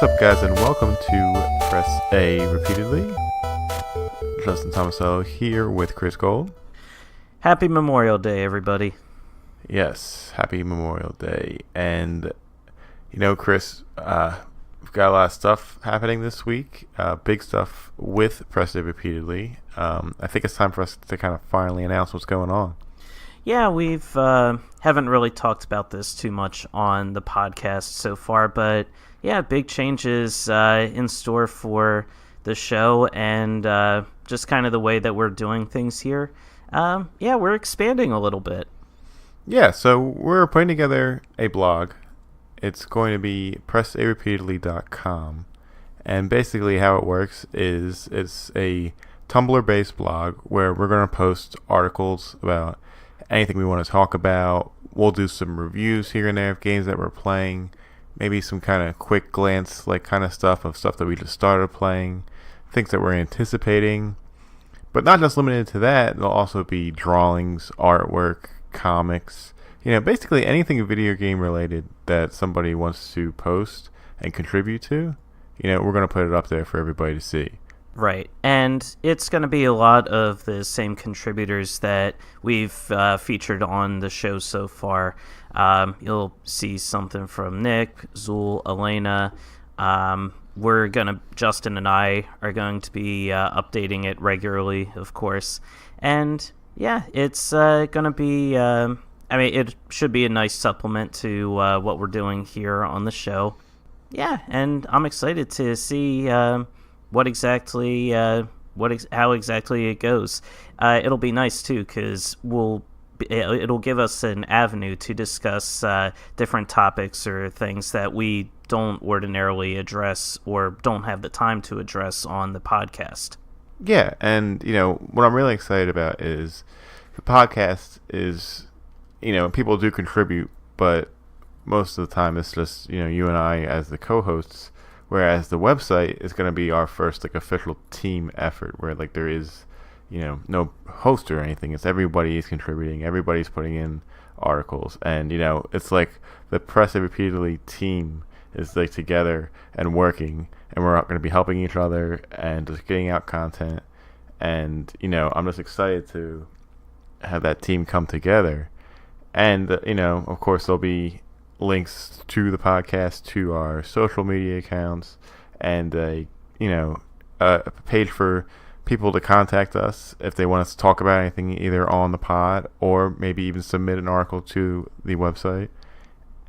What's up, guys, and welcome to Press A Repeatedly. Justin Tomasello here with Chris Gold. Happy Memorial Day, everybody. Yes, happy Memorial Day. And, Chris, we've got a lot of stuff happening this week. Big stuff with Press A Repeatedly. I think it's time for us to kind of finally announce what's going on. Yeah, we've haven't really talked about this too much on the podcast so far, but yeah, big changes in store for the show and just kind of the way that we're doing things here. We're expanding a little bit. Yeah, so we're putting together a blog. It's going to be pressarepeatedly.com. And basically how it works is it's a Tumblr-based blog where we're going to post articles about anything we want to talk about. We'll do some reviews here and there of games that we're playing. Maybe some kind of quick glance, kind of stuff that we just started playing. Things that we're anticipating. But not just limited to that. There'll also be drawings, artwork, comics. Basically anything video game related that somebody wants to post and contribute to. We're going to put it up there for everybody to see. Right, and it's going to be a lot of the same contributors that we've featured on the show so far. You'll see something from Nick, Zul, Elena. Justin and I are going to be updating it regularly, of course. And yeah, it's going to be, it should be a nice supplement to what we're doing here on the show. Yeah, and I'm excited to see how exactly it goes. It'll be nice too, because it'll give us an avenue to discuss different topics or things that we don't ordinarily address or don't have the time to address on the podcast. Yeah, and what I'm really excited about is the podcast is, people do contribute, but most of the time it's just you and I as the co-hosts. Whereas the website is going to be our first official team effort where there is, no host or anything. It's everybody is contributing. Everybody's putting in articles. And, it's like the Press A Repeatedly team is together and working. And we're going to be helping each other and just getting out content. And, I'm just excited to have that team come together. And, of course, there'll be links to the podcast, to our social media accounts, and a page for people to contact us if they want us to talk about anything either on the pod or maybe even submit an article to the website,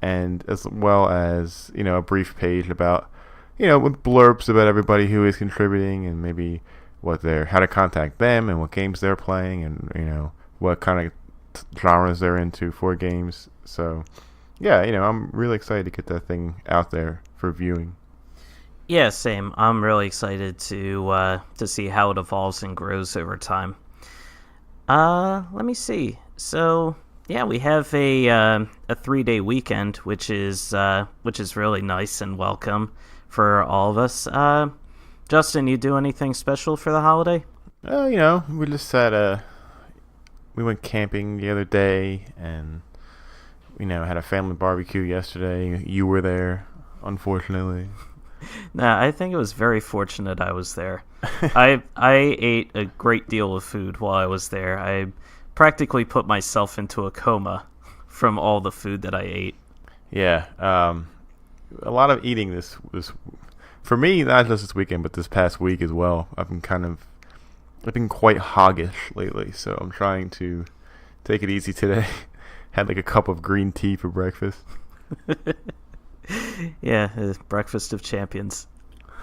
and as well as a brief page about with blurbs about everybody who is contributing and maybe how to contact them and what games they're playing and what kind of genres they're into for games. So yeah, I'm really excited to get that thing out there for viewing. Yeah, same. I'm really excited to see how it evolves and grows over time. Let me see. So yeah, we have a 3-day weekend, which is really nice and welcome for all of us. Justin, you do anything special for the holiday? We just we went camping the other day and had a family barbecue yesterday. You were there, unfortunately. Nah, I think it was very fortunate I was there. I ate a great deal of food while I was there. I practically put myself into a coma from all the food that I ate. Yeah, a lot of eating this for me, not just this weekend, but this past week as well. I've been quite hoggish lately, so I'm trying to take it easy today. Had a cup of green tea for breakfast. Yeah, breakfast of champions.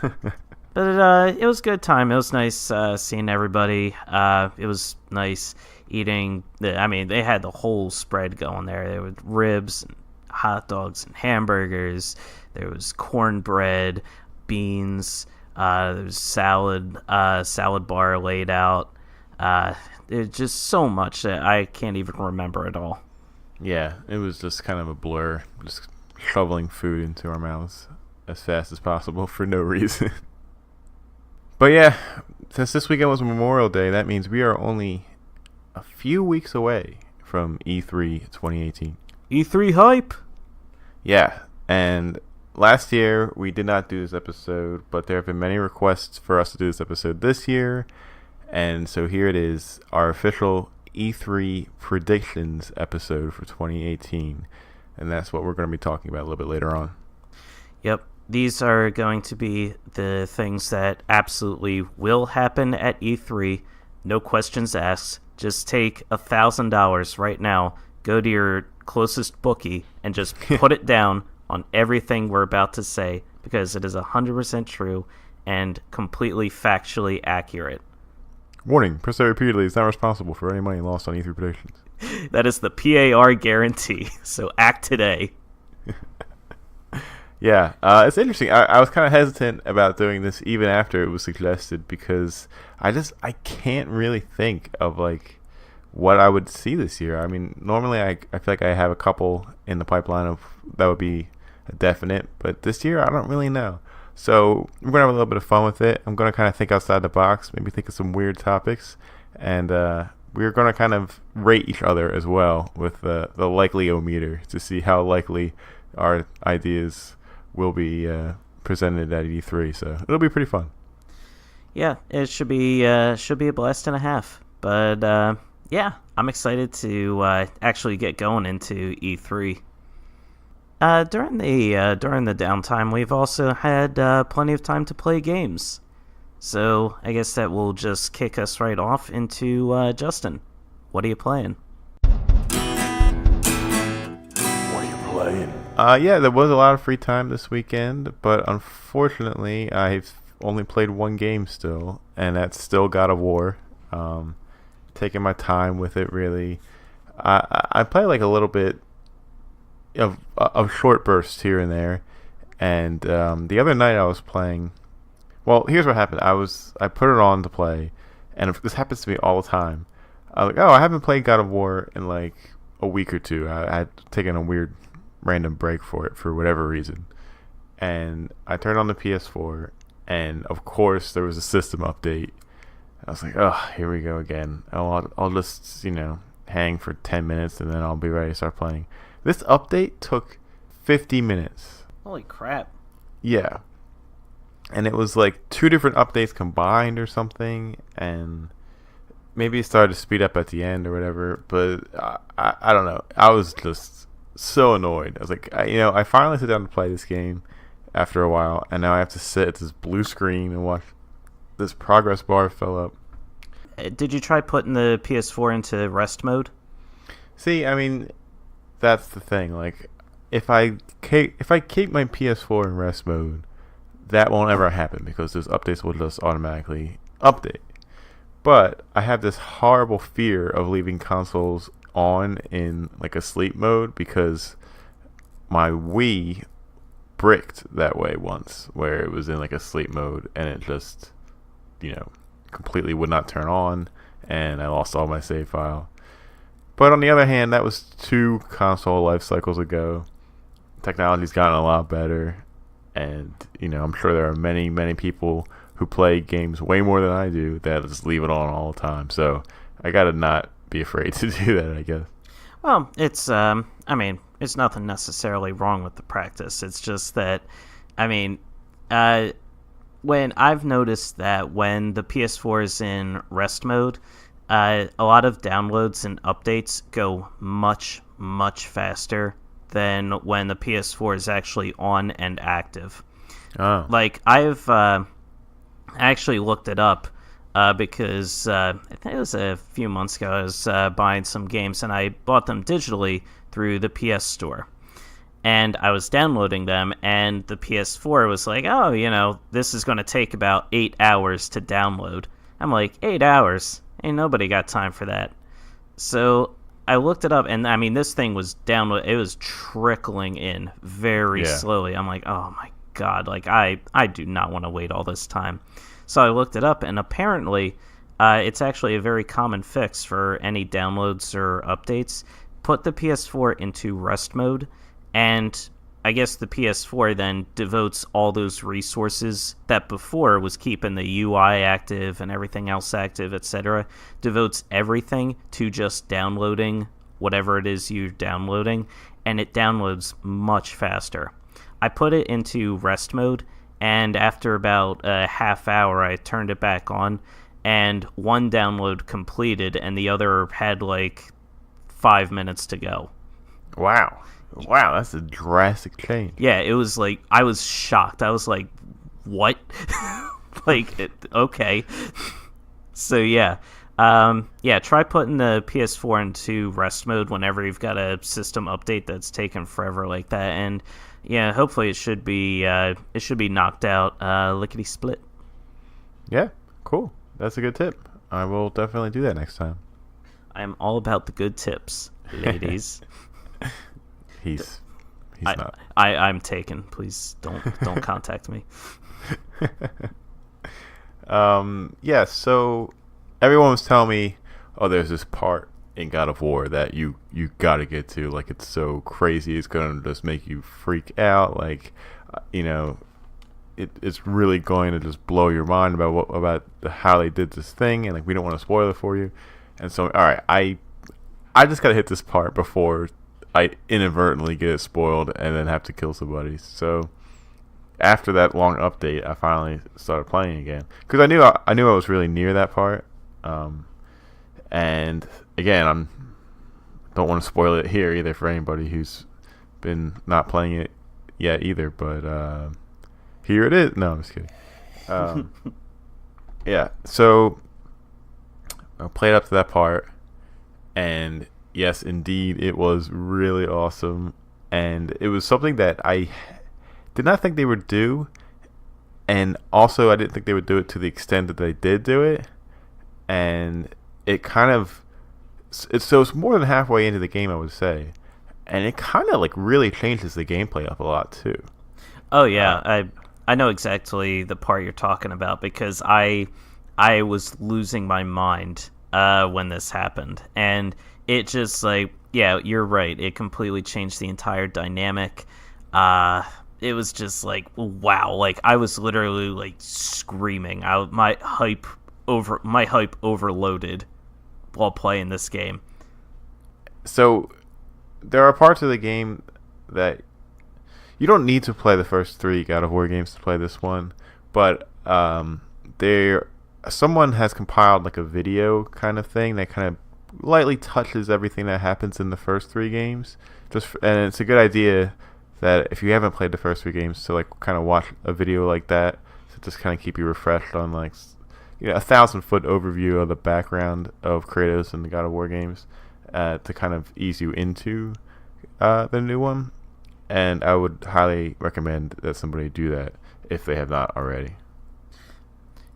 But it was a good time. It was nice seeing everybody. It was nice eating. They had the whole spread going there. There were ribs, and hot dogs, and hamburgers. There was cornbread, beans. There was salad bar laid out. There's just so much that I can't even remember it all. Yeah, it was just kind of a blur, just shoveling food into our mouths as fast as possible for no reason. But yeah, since this weekend was Memorial Day, that means we are only a few weeks away from E3 2018. E3 hype! Yeah, and last year we did not do this episode, but there have been many requests for us to do this episode this year, and so here it is, our official E3 predictions episode for 2018, and that's what we're going to be talking about a little bit later on. Yep. These are going to be the things that absolutely will happen at E3. No questions asked. Just take $1,000 right now, go to your closest bookie, and just put it down on everything we're about to say, because it is 100% true and completely factually accurate. Warning, Press repeatedly is not responsible for any money lost on E3 predictions. That is the PAR guarantee, so act today. Yeah, it's interesting. I was kind of hesitant about doing this even after it was suggested, because I can't really think of like what I would see this year. I mean, normally I feel like I have a couple in the pipeline of that would be a definite, but this year I don't really know. So we're gonna have a little bit of fun with it. I'm gonna kind of think outside the box, maybe think of some weird topics, and we're gonna kind of rate each other as well with the likely-o-meter to see how likely our ideas will be presented at E3, so it'll be pretty fun. Yeah, it should be a blast and a half. But yeah, I'm excited to actually get going into E3. During the downtime, we've also had plenty of time to play games. So I guess that will just kick us right off into Justin. What are you playing? Yeah, there was a lot of free time this weekend, but unfortunately, I've only played one game still, and that's still God of War. Taking my time with it, really. I play like a little bit of short bursts here and there, and the other night I was playing. Well, here's what happened. I put it on to play, and this happens to me all the time. I was like, oh, I haven't played God of War in like a week or two. I had taken a weird random break for it for whatever reason, and I turned on the PS4, and of course there was a system update. I was like, oh, here we go again. I'll just hang for 10 minutes and then I'll be ready to start playing. This update took 50 minutes. Holy crap. Yeah, and it was like 2 different updates combined or something, and maybe it started to speed up at the end or whatever, but I don't know. I was just so annoyed. I was like, I finally sit down to play this game after a while, and now I have to sit at this blue screen and watch this progress bar fill up. Did you try putting the PS4 into rest mode? See, I mean, that's the thing. Like, if I keep my PS4 in rest mode, that won't ever happen because those updates will just automatically update. But I have this horrible fear of leaving consoles on in like a sleep mode, because my Wii bricked that way once, where it was in like a sleep mode and it just completely would not turn on, and I lost all my save file. But on the other hand, that was 2 console life cycles ago. Technology's gotten a lot better, and I'm sure there are many people who play games way more than I do that just leave it on all the time. So I gotta not be afraid to do that, I guess. Well, it's it's nothing necessarily wrong with the practice. It's just that, when I've noticed that when the PS4 is in rest mode, a lot of downloads and updates go much faster than when the PS4 is actually on and active. Oh. Like, I've actually looked it up because I think it was a few months ago. I was buying some games, and I bought them digitally through the PS Store. And I was downloading them, and the PS4 was like, oh, this is going to take about 8 hours to download. I'm like, 8 hours? Ain't nobody got time for that. So I looked it up, and this thing was download. It was trickling in very slowly. I'm like, oh my God, like I do not want to wait all this time. So I looked it up, and apparently it's actually a very common fix for any downloads or updates. Put the PS4 into rest mode, and I guess the PS4 then devotes all those resources that before was keeping the UI active and everything else active, etc., devotes everything to just downloading whatever it is you're downloading, and it downloads much faster. I put it into rest mode, and after about a half hour, I turned it back on, and one download completed, and the other had like 5 minutes to go. Wow, that's a drastic change. Yeah, it was like, I was shocked. I was like, what? Okay. So yeah. Try putting the PS4 into rest mode whenever you've got a system update that's taken forever like that, and yeah, hopefully it should be knocked out lickety split. Yeah, cool. That's a good tip. I will definitely do that next time. I am all about the good tips, ladies. He's not. I'm taken. Please don't contact me. Yeah. So everyone was telling me, oh, there's this part in God of War that you gotta get to. Like, it's so crazy. It's gonna just make you freak out. Like, it's really going to just blow your mind about how they did this thing, and like, we don't want to spoil it for you. And so, all right, I just gotta hit this part before I inadvertently get it spoiled and then have to kill somebody. So after that long update, I finally started playing again because I knew I was really near that part. And again, don't want to spoil it here either for anybody who's been not playing it yet either. But here it is. No, I'm just kidding. Yeah. So I played up to that part, and yes, indeed, it was really awesome, and it was something that I did not think they would do, and also I didn't think they would do it to the extent that they did do it, and it kind of it's more than halfway into the game, I would say, and it kind of like really changes the gameplay up a lot too. Oh yeah, I know exactly the part you're talking about because I was losing my mind when this happened, and it just like, yeah, you're right. It completely changed the entire dynamic. It was just like, wow. Like, I was literally like screaming. My hype overloaded while playing this game. So there are parts of the game that you don't need to play the first 3 God of War games to play this one, but someone has compiled like a video kind of thing that kind of lightly touches everything that happens in the first 3 games. And it's a good idea that if you haven't played the first 3 games to like kind of watch a video like that to just kind of keep you refreshed on like 1,000-foot overview of the background of Kratos and the God of War games to kind of ease you into the new one. And I would highly recommend that somebody do that if they have not already.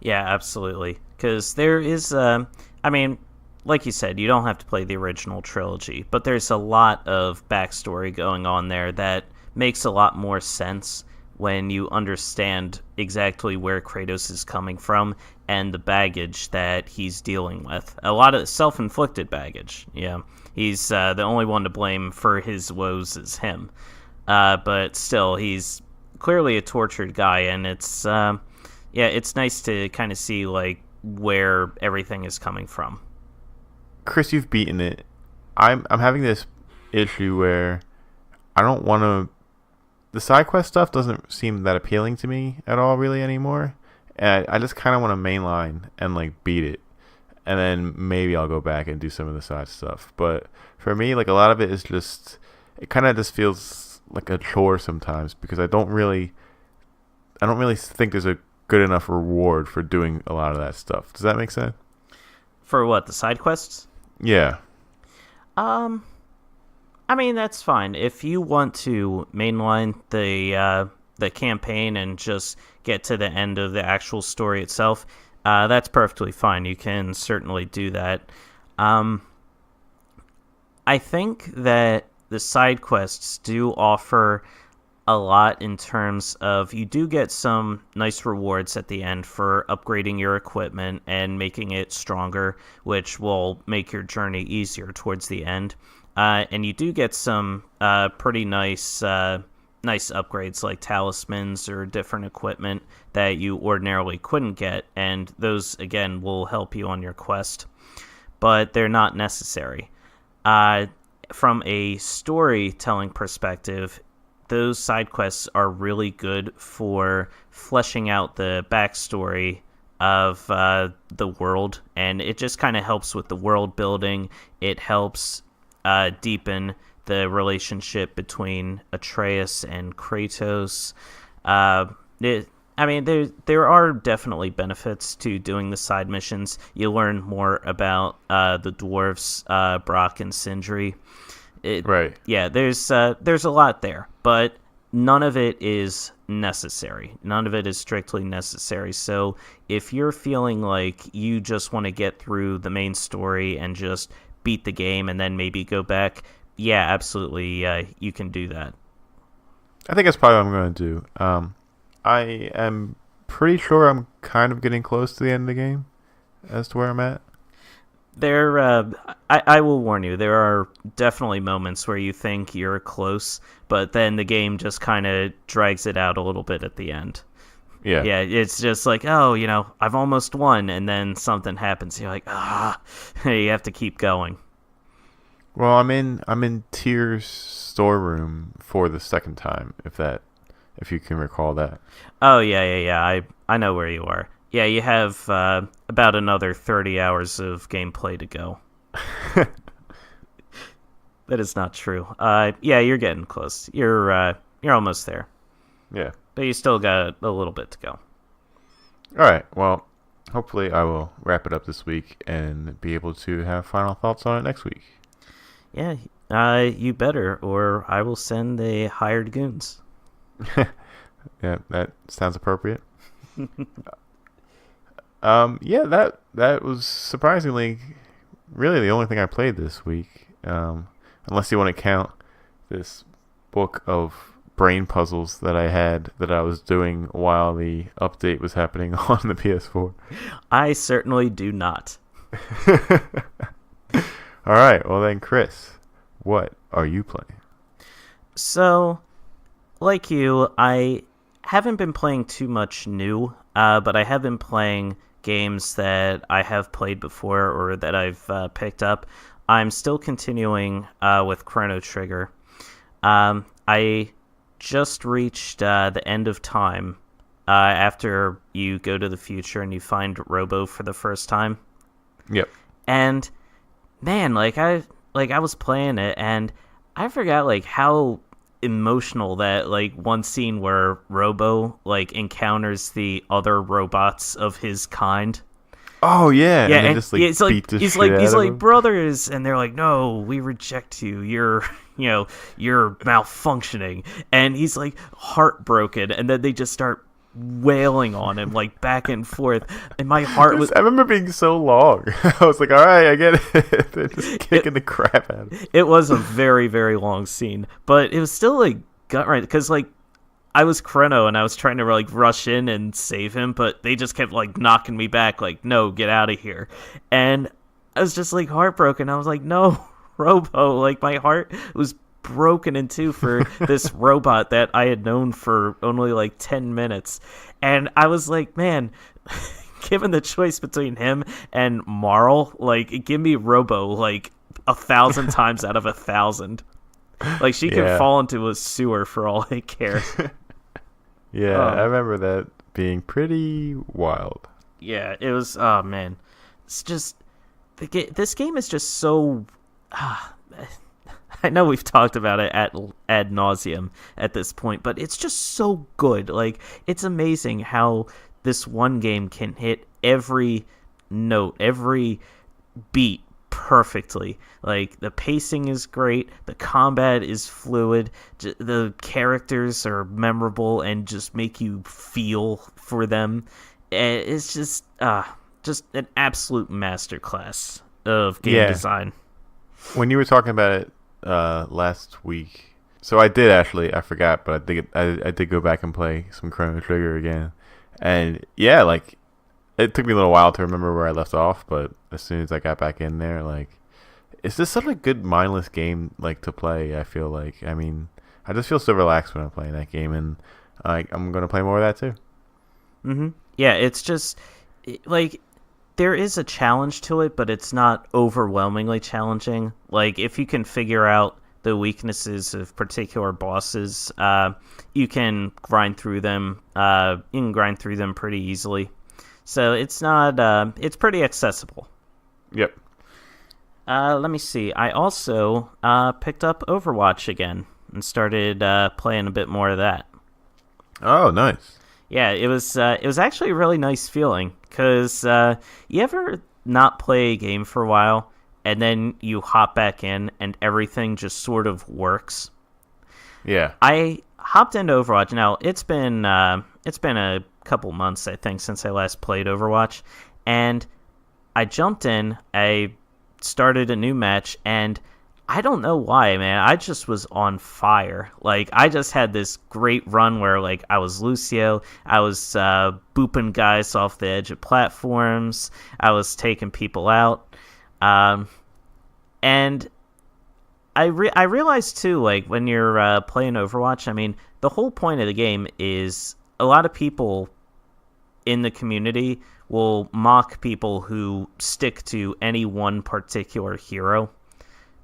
Yeah, absolutely. Because there is, like you said, you don't have to play the original trilogy, but there's a lot of backstory going on there that makes a lot more sense when you understand exactly where Kratos is coming from and the baggage that he's dealing with. A lot of self-inflicted baggage. Yeah, he's the only one to blame for his woes is him. But still, he's clearly a tortured guy, and it's nice to kind of see like where everything is coming from. Chris, you've beaten it. I'm having this issue where I don't want to. The side quest stuff doesn't seem that appealing to me at all, really, anymore. And I just kind of want to mainline and like beat it, and then maybe I'll go back and do some of the side stuff. But for me, like a lot of it is just, it kind of just feels like a chore sometimes because I don't really think there's a good enough reward for doing a lot of that stuff. Does that make sense? For what, the side quests? Yeah. I mean, that's fine. If you want to mainline the campaign and just get to the end of the actual story itself, that's perfectly fine. You can certainly do that. I think that the side quests do offer a lot in terms of you do get some nice rewards at the end for upgrading your equipment and making it stronger, which will make your journey easier towards the end. And you do get some pretty nice upgrades like talismans or different equipment that you ordinarily couldn't get, and those again will help you on your quest, but they're not necessary. From a storytelling perspective, those side quests are really good for fleshing out the backstory of the world, and it just kind of helps with the world building. It helps deepen the relationship between Atreus and Kratos. There are definitely benefits to doing the side missions. You learn more about the dwarves, Brock and Sindri. Right. Yeah, there's a lot there, but none of it is necessary. None of it is strictly necessary. So if you're feeling like you just want to get through the main story and just beat the game and then maybe go back, yeah, absolutely, you can do that. I think that's probably what I'm going to do. I am pretty sure I'm kind of getting close to the end of the game as to where I'm at. I will warn you, there are definitely moments where you think you're close, but then the game just kind of drags it out a little bit at the end. Yeah. Yeah, it's just like, oh, I've almost won, and then something happens. You're like, you have to keep going. Well, I'm in Tyr's storeroom for the second time, if you can recall that. Oh, yeah. I know where you are. Yeah, you have about another 30 hours of gameplay to go. That is not true. Yeah, you're getting close. You're almost there. Yeah. But you still got a little bit to go. All right. Well, hopefully I will wrap it up this week and be able to have final thoughts on it next week. Yeah, you better, or I will send the hired goons. Yeah, that sounds appropriate. Yeah, that was surprisingly really the only thing I played this week. Unless you want to count this book of brain puzzles that I was doing while the update was happening on the PS4. I certainly do not. All right, well then, Chris, what are you playing? So, like you, I haven't been playing too much new, but I have been playing games that I have played before or that I've picked up. I'm still continuing with Chrono Trigger. I just reached the end of time after you go to the future and you find Robo for the first time. Yep. And man, I was playing it and I forgot how emotional that one scene where Robo encounters the other robots of his kind. Oh yeah, yeah, and just he's beat the he's shit like out he's of like him. brothers, and they're like, no, we reject you. You're malfunctioning, and he's heartbroken, and then they just start wailing on him back and forth, and my heart was. I remember being so long. I was like, all right, I get it. They're just kicking the crap out of him. It was a very, very long scene, but it was still gut right because I was Chrono and I was trying to rush in and save him, but they just kept knocking me back, no, get out of here. And I was just heartbroken. I was like, no, Robo, my heart was broken in two for this robot that I had known for only 10 minutes. And I was like, man, given the choice between him and Marl, give me Robo 1,000 times out of 1,000. She could fall into a sewer for all I care. Yeah, I remember that being pretty wild. Yeah, it was. Oh man, it's just this game is just so. I know we've talked about it ad nauseum at this point, but it's just so good. It's amazing how this one game can hit every note, every beat perfectly. The pacing is great, the combat is fluid, the characters are memorable and just make you feel for them. It's just an absolute masterclass of game design. When you were talking about it last week, so I forgot, but I did go back and play some Chrono Trigger again, and yeah, it took me a little while to remember where I left off, but as soon as I got back in there, it's just such a good mindless game to play. I feel I just feel so relaxed when I'm playing that game, and I'm gonna play more of that too. Mm-hmm. Yeah, it's just there is a challenge to it, but it's not overwhelmingly challenging. If you can figure out the weaknesses of particular bosses, you can grind through them. You can grind through them pretty easily. So it's not. It's pretty accessible. Yep. Let me see. I also picked up Overwatch again and started playing a bit more of that. Oh, nice. Yeah, it was actually a really nice feeling because you ever not play a game for a while and then you hop back in and everything just sort of works. Yeah. I hopped into Overwatch. Now it's been a couple months, I think, since I last played Overwatch, and I jumped in. I started a new match, and I don't know why, man. I just was on fire. Like, I just had this great run where, like, I was Lucio. I was booping guys off the edge of platforms. I was taking people out. And I realized, too, like, when you're playing Overwatch, I mean, the whole point of the game is a lot of people in the community will mock people who stick to any one particular hero,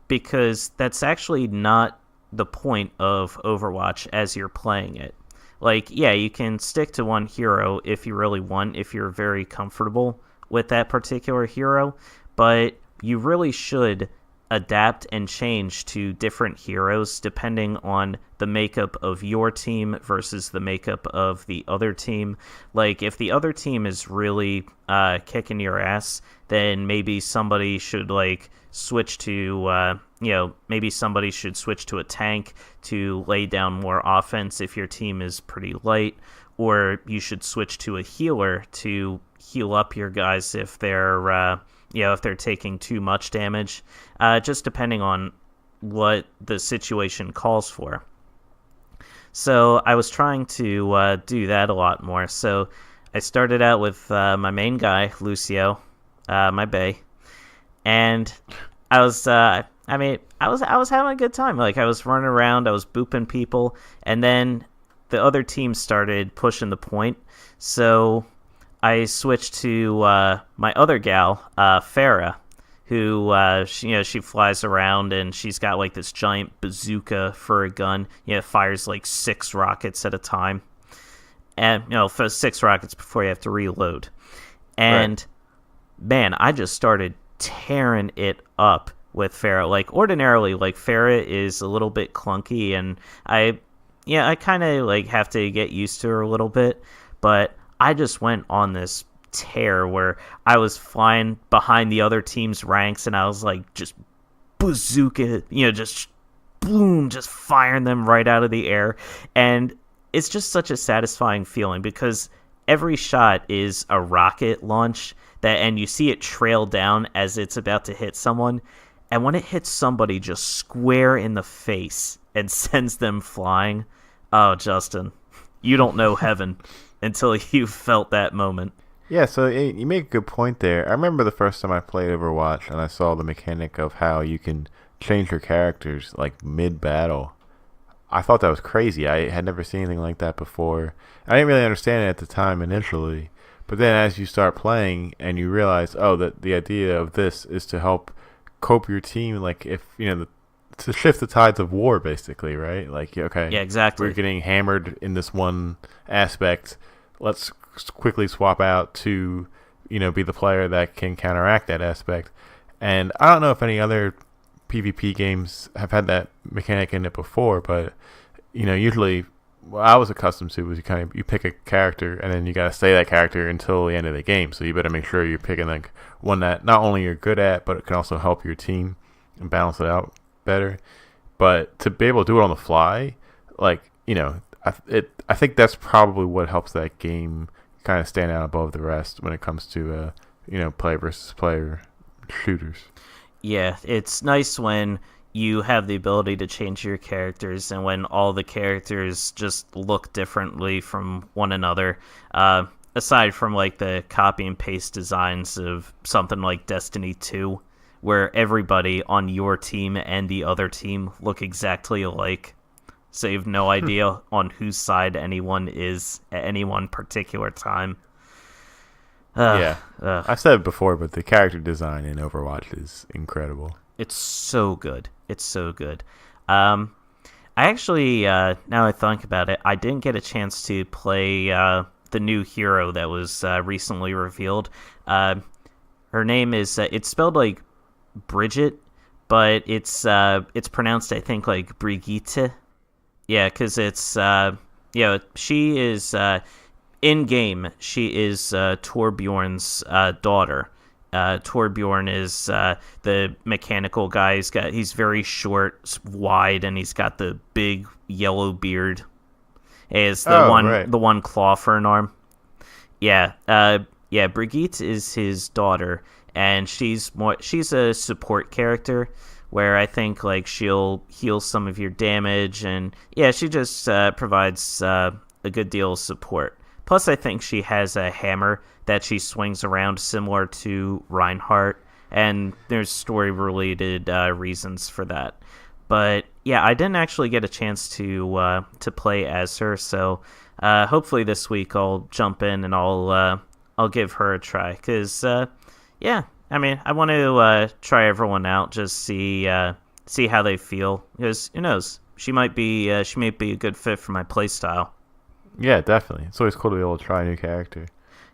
because that's actually not the point of Overwatch as you're playing it. Like, yeah, you can stick to one hero if you really want, if you're very comfortable with that particular hero, but you really should adapt and change to different heroes depending on the makeup of your team versus the makeup of the other team. Like, if the other team is really kicking your ass, then maybe somebody should switch to maybe somebody should switch to a tank to lay down more offense if your team is pretty light, or you should switch to a healer to heal up your guys if they're if they're taking too much damage, just depending on what the situation calls for. So I was trying to do that a lot more. So I started out with my main guy, Lucio, my bae, and I was having a good time. Like, I was running around, I was booping people, and then the other team started pushing the point. So I switched to my other gal, Farah, who she flies around, and she's got like this giant bazooka for a gun. It fires like 6 rockets at a time, and for 6 rockets before you have to reload. And man, I just started tearing it up with Farah. Like, ordinarily, like, Farah is a little bit clunky, and I kind of have to get used to her a little bit, but I just went on this tear where I was flying behind the other team's ranks, and I was like just bazooka, just boom, just firing them right out of the air. And it's just such a satisfying feeling because every shot is a rocket launch and you see it trail down as it's about to hit someone. And when it hits somebody just square in the face and sends them flying, oh, Justin, you don't know heaven until you felt that moment. Yeah, so you make a good point there. I remember the first time I played Overwatch and I saw the mechanic of how you can change your characters like mid-battle. I thought that was crazy. I had never seen anything like that before. I didn't really understand it at the time initially, but then as you start playing and you realize, that the idea of this is to help cope your team, like if to shift the tides of war, basically, right? Like, okay, yeah, exactly. We're getting hammered in this one aspect. Let's quickly swap out to, be the player that can counteract that aspect. And I don't know if any other PvP games have had that mechanic in it before, but usually what I was accustomed to was you pick a character and then you gotta stay that character until the end of the game. So you better make sure you're picking like one that not only you're good at, but it can also help your team and balance it out better. But to be able to do it on the fly, I think that's probably what helps that game kind of stand out above the rest when it comes to player versus player shooters. Yeah, it's nice when you have the ability to change your characters and when all the characters just look differently from one another. Aside from like the copy and paste designs of something like Destiny 2, where everybody on your team and the other team look exactly alike. So you have no idea on whose side anyone is at any one particular time. I've said it before, but the character design in Overwatch is incredible. It's so good. It's so good. I actually, now I think about it, I didn't get a chance to play the new hero that was recently revealed. Her name is, it's spelled like Bridget, but it's pronounced, I think, like Brigitte. Yeah, because it's, she is, in-game, she is Torbjorn's daughter. Torbjorn is the mechanical guy. He's very short, wide, and he's got the big yellow beard. Is the one claw for an arm. Yeah, Brigitte is his daughter, and she's a support character where I think like she'll heal some of your damage, and yeah, she just provides a good deal of support. Plus, I think she has a hammer that she swings around similar to Reinhardt, and there's story-related reasons for that. But yeah, I didn't actually get a chance to play as her, so hopefully this week I'll jump in and I'll give her a try. Cause yeah, I mean, I want to try everyone out, just see how they feel. Because who knows, she might be a good fit for my playstyle. Yeah, definitely. It's always cool to be able to try a new character.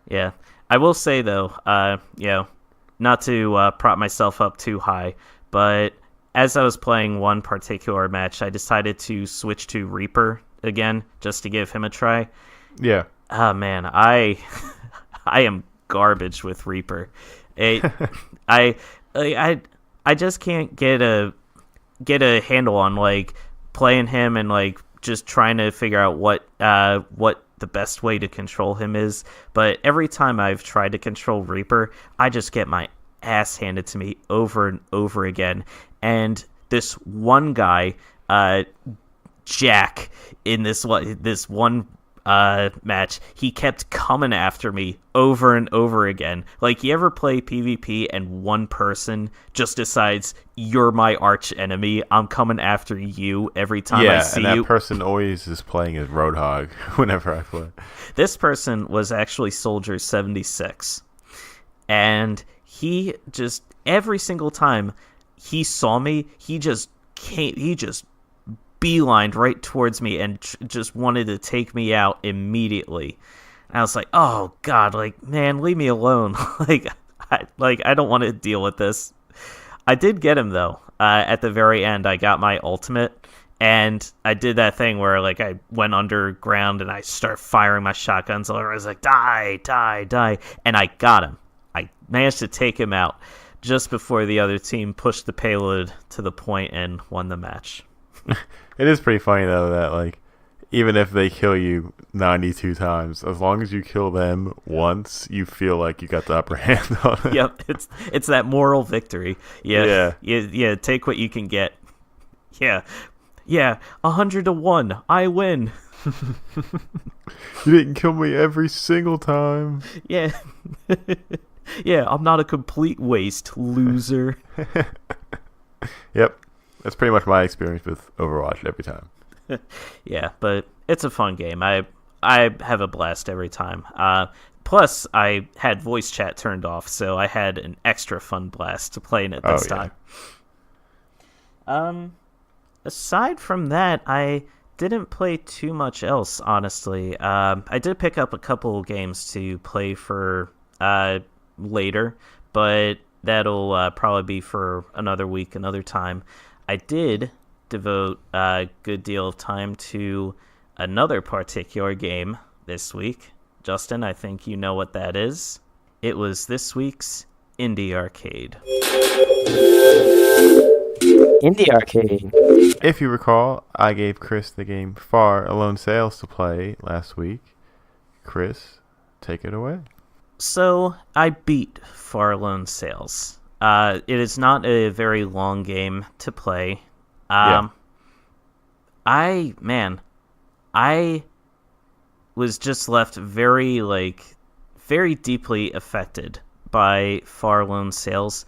Yeah, I will say though, not to prop myself up too high, but as I was playing one particular match, I decided to switch to Reaper again just to give him a try. Yeah. Oh man, I am garbage with Reaper. I just can't get a handle on like playing him and like just trying to figure out what the best way to control him is. But every time I've tried to control Reaper, I just get my ass handed to me over and over again. And this one guy, Jack, in this one match, he kept coming after me over and over again. Like, you ever play PvP and one person just decides, you're my arch enemy, I'm coming after you every time I see you? Yeah, and that person always is playing as Roadhog whenever I play. This person was actually Soldier 76. And he just, every single time he saw me, he just beelined right towards me and just wanted to take me out immediately. And I was like, oh god, like, man, leave me alone. I don't want to deal with this. I did get him though. At the very end, I got my ultimate, and I did that thing where like I went underground and I start firing my shotguns all over. I was like, die, die, die, and I got him. I managed to take him out just before the other team pushed the payload to the point and won the match. It is pretty funny though that like even if they kill you 92 times, as long as you kill them once, you feel like you got the upper hand on it. Yep, it's that moral victory. Yeah. Take what you can get. Yeah, 100-1, I win. You didn't kill me every single time. Yeah. Yeah, I'm not a complete waste, loser. Yep. That's pretty much my experience with Overwatch every time. Yeah, but it's a fun game. I have a blast every time. Plus, I had voice chat turned off, so I had an extra fun blast playing it this time. Aside from that, I didn't play too much else, honestly. I did pick up a couple games to play for later, but that'll probably be for another week, another time. I did devote a good deal of time to another particular game this week. Justin, I think you know what that is. It was this week's Indie Arcade. Indie Arcade. If you recall, I gave Chris the game Far Alone Sails to play last week. Chris, take it away. So, I beat Far Alone Sails. It is not a very long game to play. I was just left very deeply affected by Far Alone Sails.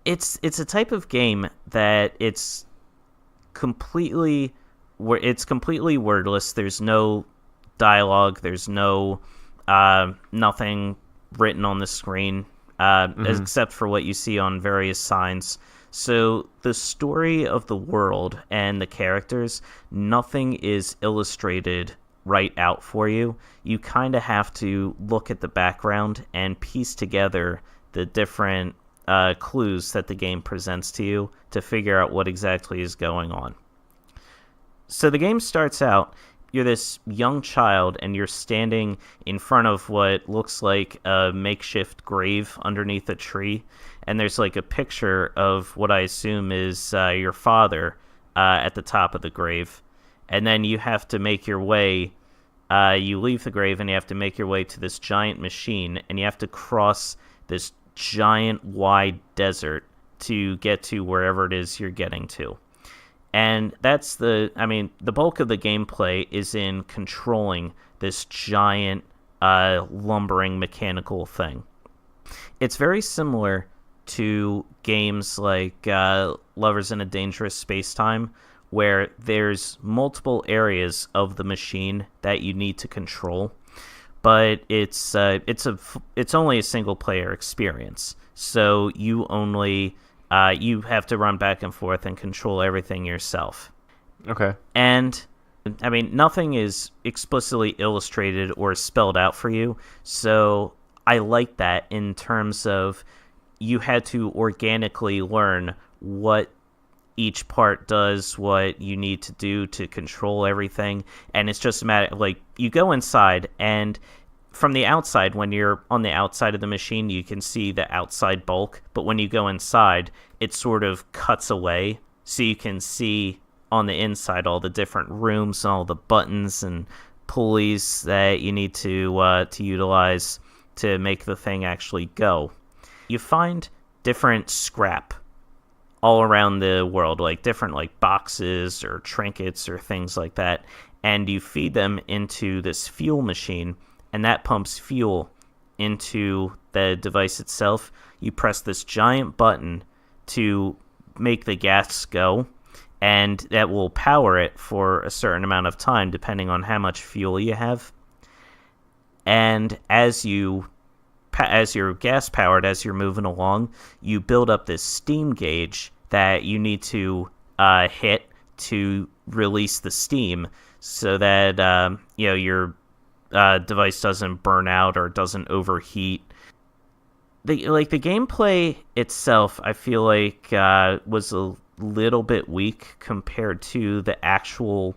It's a type of game that it's completely wordless. There's no dialogue. There's no nothing written on the screen. Except for what you see on various signs. So the story of the world and the characters, nothing is illustrated right out for you. You kind of have to look at the background and piece together the different clues that the game presents to you to figure out what exactly is going on. So the game starts out, you're this young child and you're standing in front of what looks like a makeshift grave underneath a tree, and there's like a picture of what I assume is your father at the top of the grave. And then you have to make your way, you leave the grave and you have to make your way to this giant machine, and you have to cross this giant wide desert to get to wherever it is you're getting to. And that's the bulk of the gameplay is in controlling this giant lumbering mechanical thing. It's very similar to games like Lovers in a Dangerous Space-Time, where there's multiple areas of the machine that you need to control, but it's only a single player experience. So you only you have to run back and forth and control everything yourself. Okay. And nothing is explicitly illustrated or spelled out for you, so I like that in terms of you had to organically learn what each part does, what you need to do to control everything, and it's just a matter, like, you go inside, and from the outside, when you're on the outside of the machine, you can see the outside bulk, but when you go inside, it sort of cuts away, so you can see on the inside all the different rooms and all the buttons and pulleys that you need to utilize to make the thing actually go. You find different scrap all around the world, like different like boxes or trinkets or things like that, and you feed them into this fuel machine, and that pumps fuel into the device itself. You press this giant button to make the gas go, and that will power it for a certain amount of time depending on how much fuel you have. And as you're gas powered, as you're moving along, you build up this steam gauge that you need to hit to release the steam, so that your device doesn't burn out or doesn't overheat. The gameplay itself, I feel like was a little bit weak compared to the actual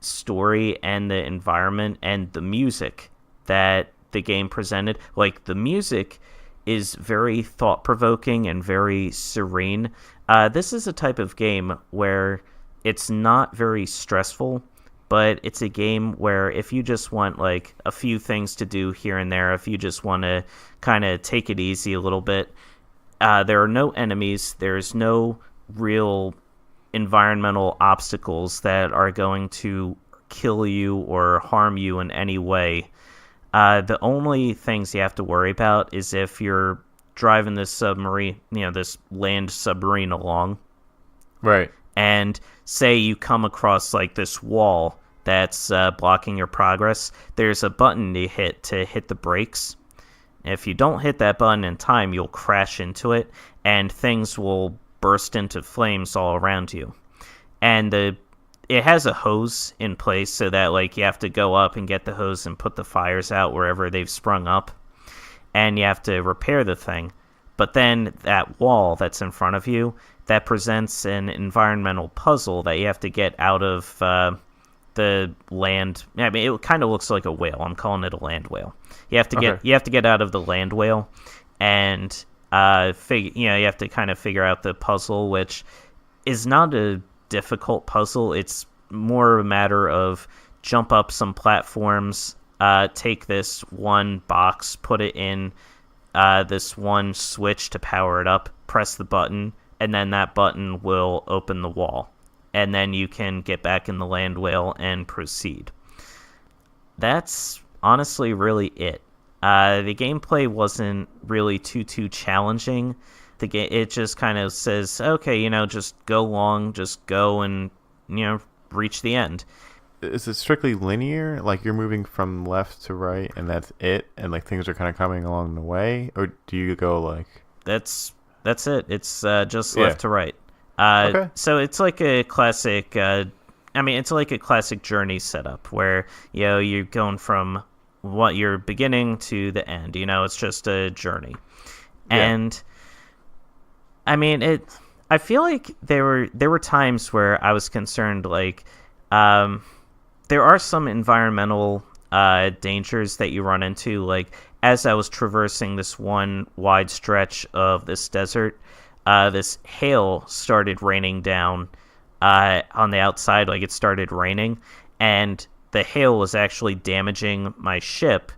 story and the environment and the music that the game presented. Like, the music is very thought-provoking and very serene. This is a type of game where it's not very stressful, but it's a game where if you just want like a few things to do here and there, if you just want to kind of take it easy a little bit, there are no enemies, there's no real environmental obstacles that are going to kill you or harm you in any way. The only things you have to worry about is if you're driving this submarine, this land submarine along. Right. And say you come across like this wall that's blocking your progress, there's a button to hit the brakes. If you don't hit that button in time, you'll crash into it, and things will burst into flames all around you. And it has a hose in place so that like you have to go up and get the hose and put the fires out wherever they've sprung up, and you have to repair the thing. But then that wall that's in front of you, that presents an environmental puzzle that you have to get out of the land. It kind of looks like a whale. I'm calling it a land whale. You have to get out of the land whale, and you have to kind of figure out the puzzle, which is not a difficult puzzle. It's more a matter of jump up some platforms, take this one box, put it in this one switch to power it up, press the button, and then that button will open the wall. And then you can get back in the land whale and proceed. That's honestly really it. The gameplay wasn't really too challenging. It just kind of says, okay, just go long, just go and, reach the end. Is it strictly linear? Like you're moving from left to right and that's it? And like things are kind of coming along the way? Or do you go like... That's That's it. It's just Yeah. left to right. Okay. So it's like a classic. It's like a classic journey setup where you're going from what you're beginning to the end. It's just a journey, Yeah. and I mean it. I feel like there were times where I was concerned, like there are some environmental dangers that you run into, like as I was traversing this one wide stretch of this desert, this hail started raining down on the outside. Like, it started raining, and the hail was actually damaging my ship,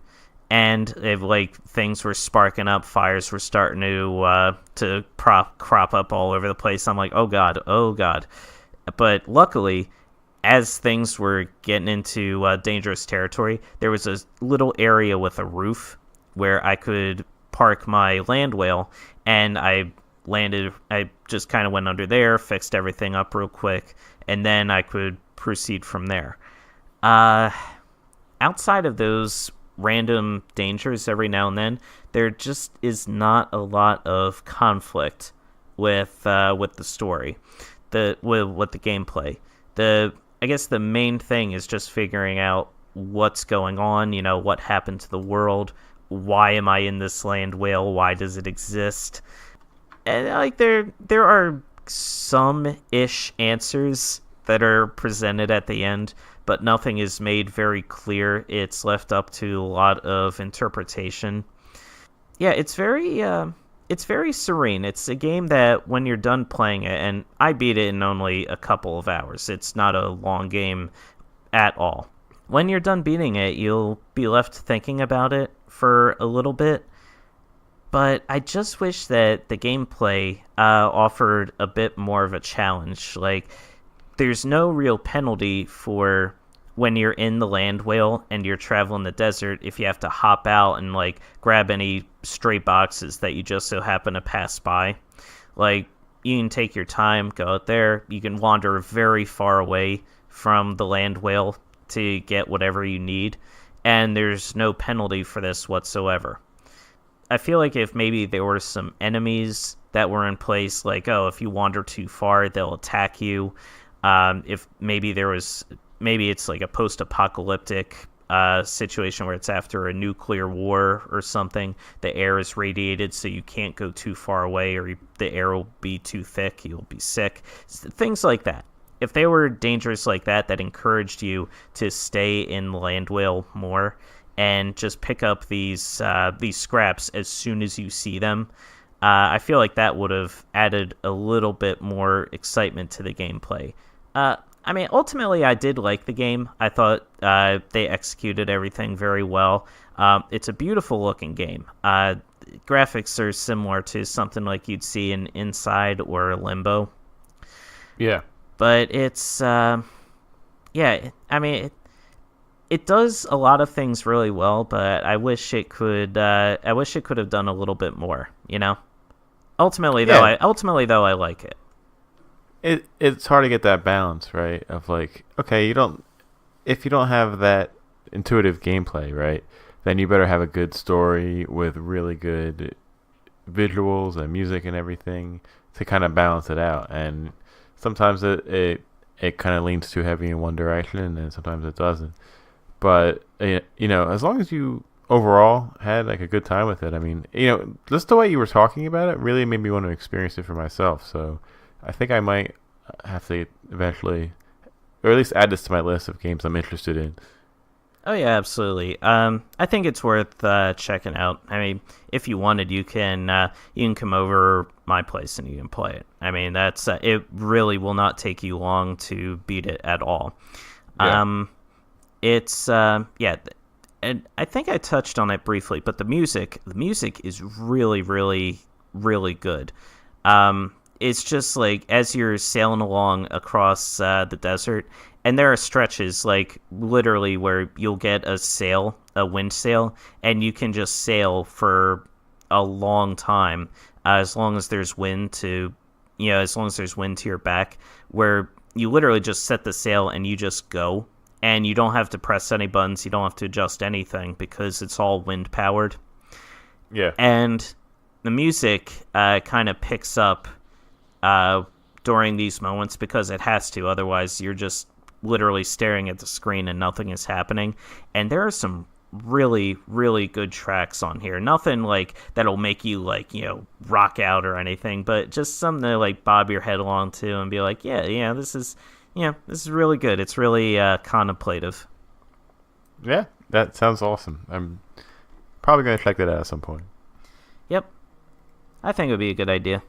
and things were sparking up, fires were starting to crop up all over the place. I'm like, oh god. But luckily, as things were getting into dangerous territory, there was a little area with a roof where I could park my land whale, and I just kind of went under there, fixed everything up real quick, and then I could proceed from there. Outside of those random dangers every now and then, there just is not a lot of conflict with the story, with the gameplay. I guess the main thing is just figuring out what's going on, what happened to the world, why am I in this land whale, why does it exist? And there are some-ish answers that are presented at the end, but nothing is made very clear. It's left up to a lot of interpretation. Yeah, it's very serene. It's a game that when you're done playing it, and I beat it in only a couple of hours. It's not a long game at all. When you're done beating it, you'll be left thinking about it for a little bit. But I just wish that the gameplay offered a bit more of a challenge. Like, there's no real penalty for when you're in the land whale and you're traveling the desert if you have to hop out and grab any stray boxes that you just so happen to pass by. Like, you can take your time, go out there. You can wander very far away from the land whale to get whatever you need, and there's no penalty for this whatsoever. I feel like if maybe there were some enemies that were in place, like, if you wander too far, they'll attack you. If maybe it's like a post-apocalyptic situation where it's after a nuclear war or something, the air is radiated so you can't go too far away, or the air will be too thick, you'll be sick. Things like that. If they were dangerous like that encouraged you to stay in the land whale more and just pick up these scraps as soon as you see them, I feel like that would have added a little bit more excitement to the gameplay. Ultimately, I did like the game. I thought they executed everything very well. It's a beautiful-looking game. Graphics are similar to something like you'd see in Inside or Limbo. Yeah. But it's, it does a lot of things really well, but I wish it could have done a little bit more, Ultimately, though, I like it. It's hard to get that balance, right? Of okay, if you don't have that intuitive gameplay, right, then you better have a good story with really good visuals and music and everything to kind of balance it out. And sometimes it kind of leans too heavy in one direction, and sometimes it doesn't. But as long as you overall had a good time with it, just the way you were talking about it really made me want to experience it for myself. So I think I might have to eventually, or at least add this to my list of games I'm interested in. Oh yeah, absolutely. I think it's worth checking out. If you wanted, you can come over my place and you can play it. That's it. Really will not take you long to beat it at all. Yeah. And I think I touched on it briefly, but the music is really, really, really good. It's just as you're sailing along across the desert, and there are stretches literally where you'll get a wind sail, and you can just sail for a long time, as long as there's wind to your back, where you literally just set the sail and you just go, and you don't have to press any buttons, you don't have to adjust anything because it's all wind powered. Yeah. And the music kind of picks up during these moments because it has to. Otherwise, you're just literally staring at the screen and nothing is happening. And there are some really, really good tracks on here. Nothing like that'll make you like, rock out or anything, but just something to like bob your head along to and be like, yeah, this is really good. It's really contemplative. Yeah, that sounds awesome. I'm probably going to check that out at some point. Yep. I think it would be a good idea.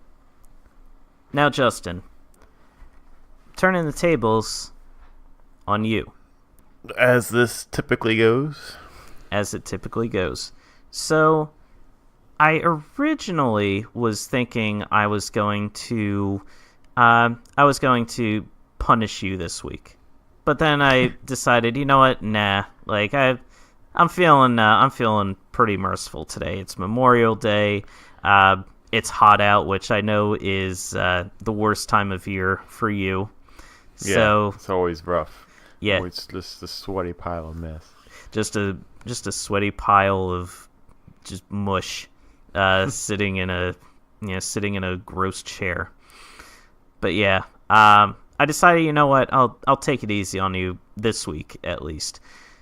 Now, Justin, turning the tables on you. As this typically goes. As it typically goes. So, I originally was thinking I was going to punish you this week, but then I decided, you know what? Nah. Like I'm feeling pretty merciful today. It's Memorial Day. It's hot out, which I know is the worst time of year for you. Yeah, so it's always rough. Yeah, it's just a sweaty pile of mess. Just a sweaty pile of just mush, sitting in a gross chair. But yeah, I decided, you know what? I'll take it easy on you this week at least.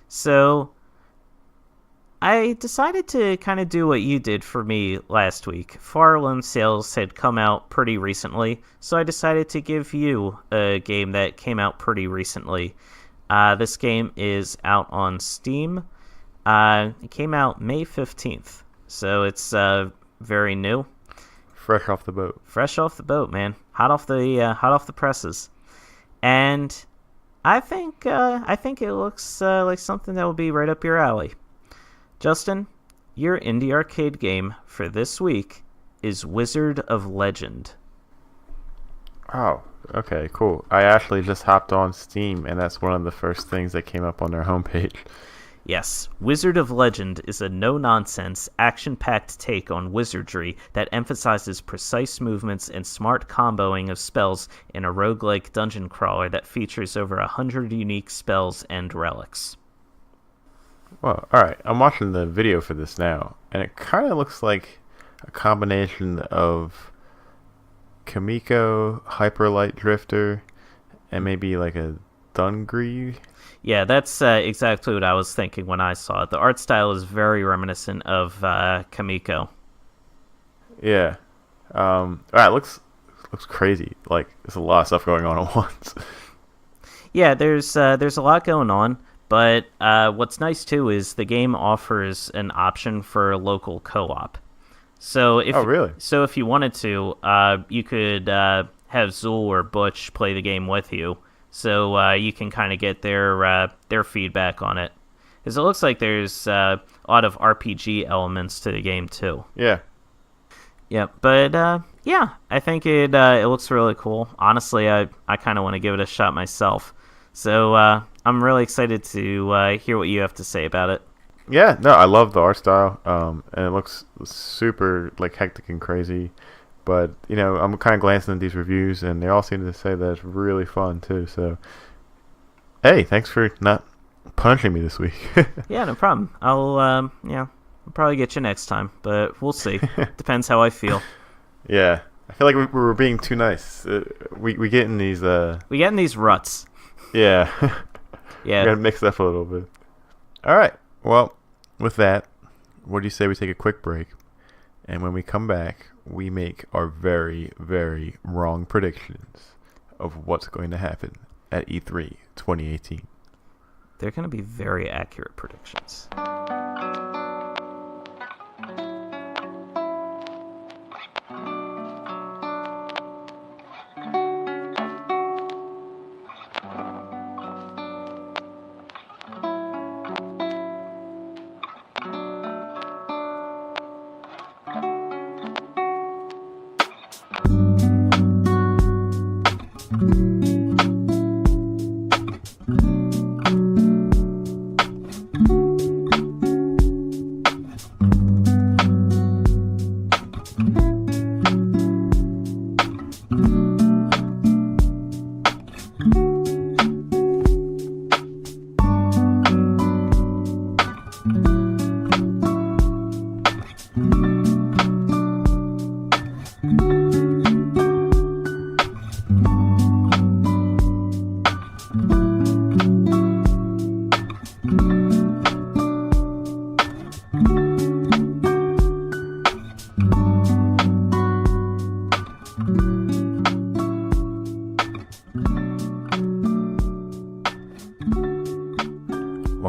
So I decided to kind of do what you did for me last week. Fire Emblem sales had come out pretty recently, so I decided to give you a game that came out pretty recently. This game is out on Steam. It came out May 15th, so it's very new. Fresh off the boat. Fresh off the boat, man. Hot off the presses. And I think it looks like something that will be right up your alley. Justin, your indie arcade game for this week is Wizard of Legend. Oh, okay, cool. I actually just hopped on Steam, and that's one of the first things that came up on their homepage. Yes, Wizard of Legend is a no-nonsense, action-packed take on wizardry that emphasizes precise movements and smart comboing of spells in a roguelike dungeon crawler that features over 100 unique spells and relics. Well, alright, I'm watching the video for this now, and it kind of looks like a combination of Kamiko, Hyper Light Drifter, and maybe like a Dungry. Yeah, that's exactly what I was thinking when I saw it. The art style is very reminiscent of Kamiko. Yeah. Alright, looks crazy. Like, there's a lot of stuff going on at once. Yeah, there's a lot going on, but what's nice too is the game offers an option for local co-op. So if you wanted to, you could have Zool or Butch play the game with you. So you can kind of get their feedback on it. Because it looks like there's a lot of RPG elements to the game too. Yeah. Yeah, but I think it looks really cool. Honestly, I kind of want to give it a shot myself. So I'm really excited to hear what you have to say about it. Yeah, no, I love the art style, and it looks super like hectic and crazy. But, I'm kind of glancing at these reviews, and they all seem to say that it's really fun, too. So, hey, thanks for not punching me this week. Yeah, no problem. I'll probably get you next time, but we'll see. Depends how I feel. Yeah. I feel like we were being too nice. We get in these... We get in these ruts. Yeah. Yeah. We gotta mix it up a little bit. All right. Well, with that, what do you say we take a quick break? And when we come back, we make our very, very wrong predictions of what's going to happen at E3 2018. They're going to be very accurate predictions.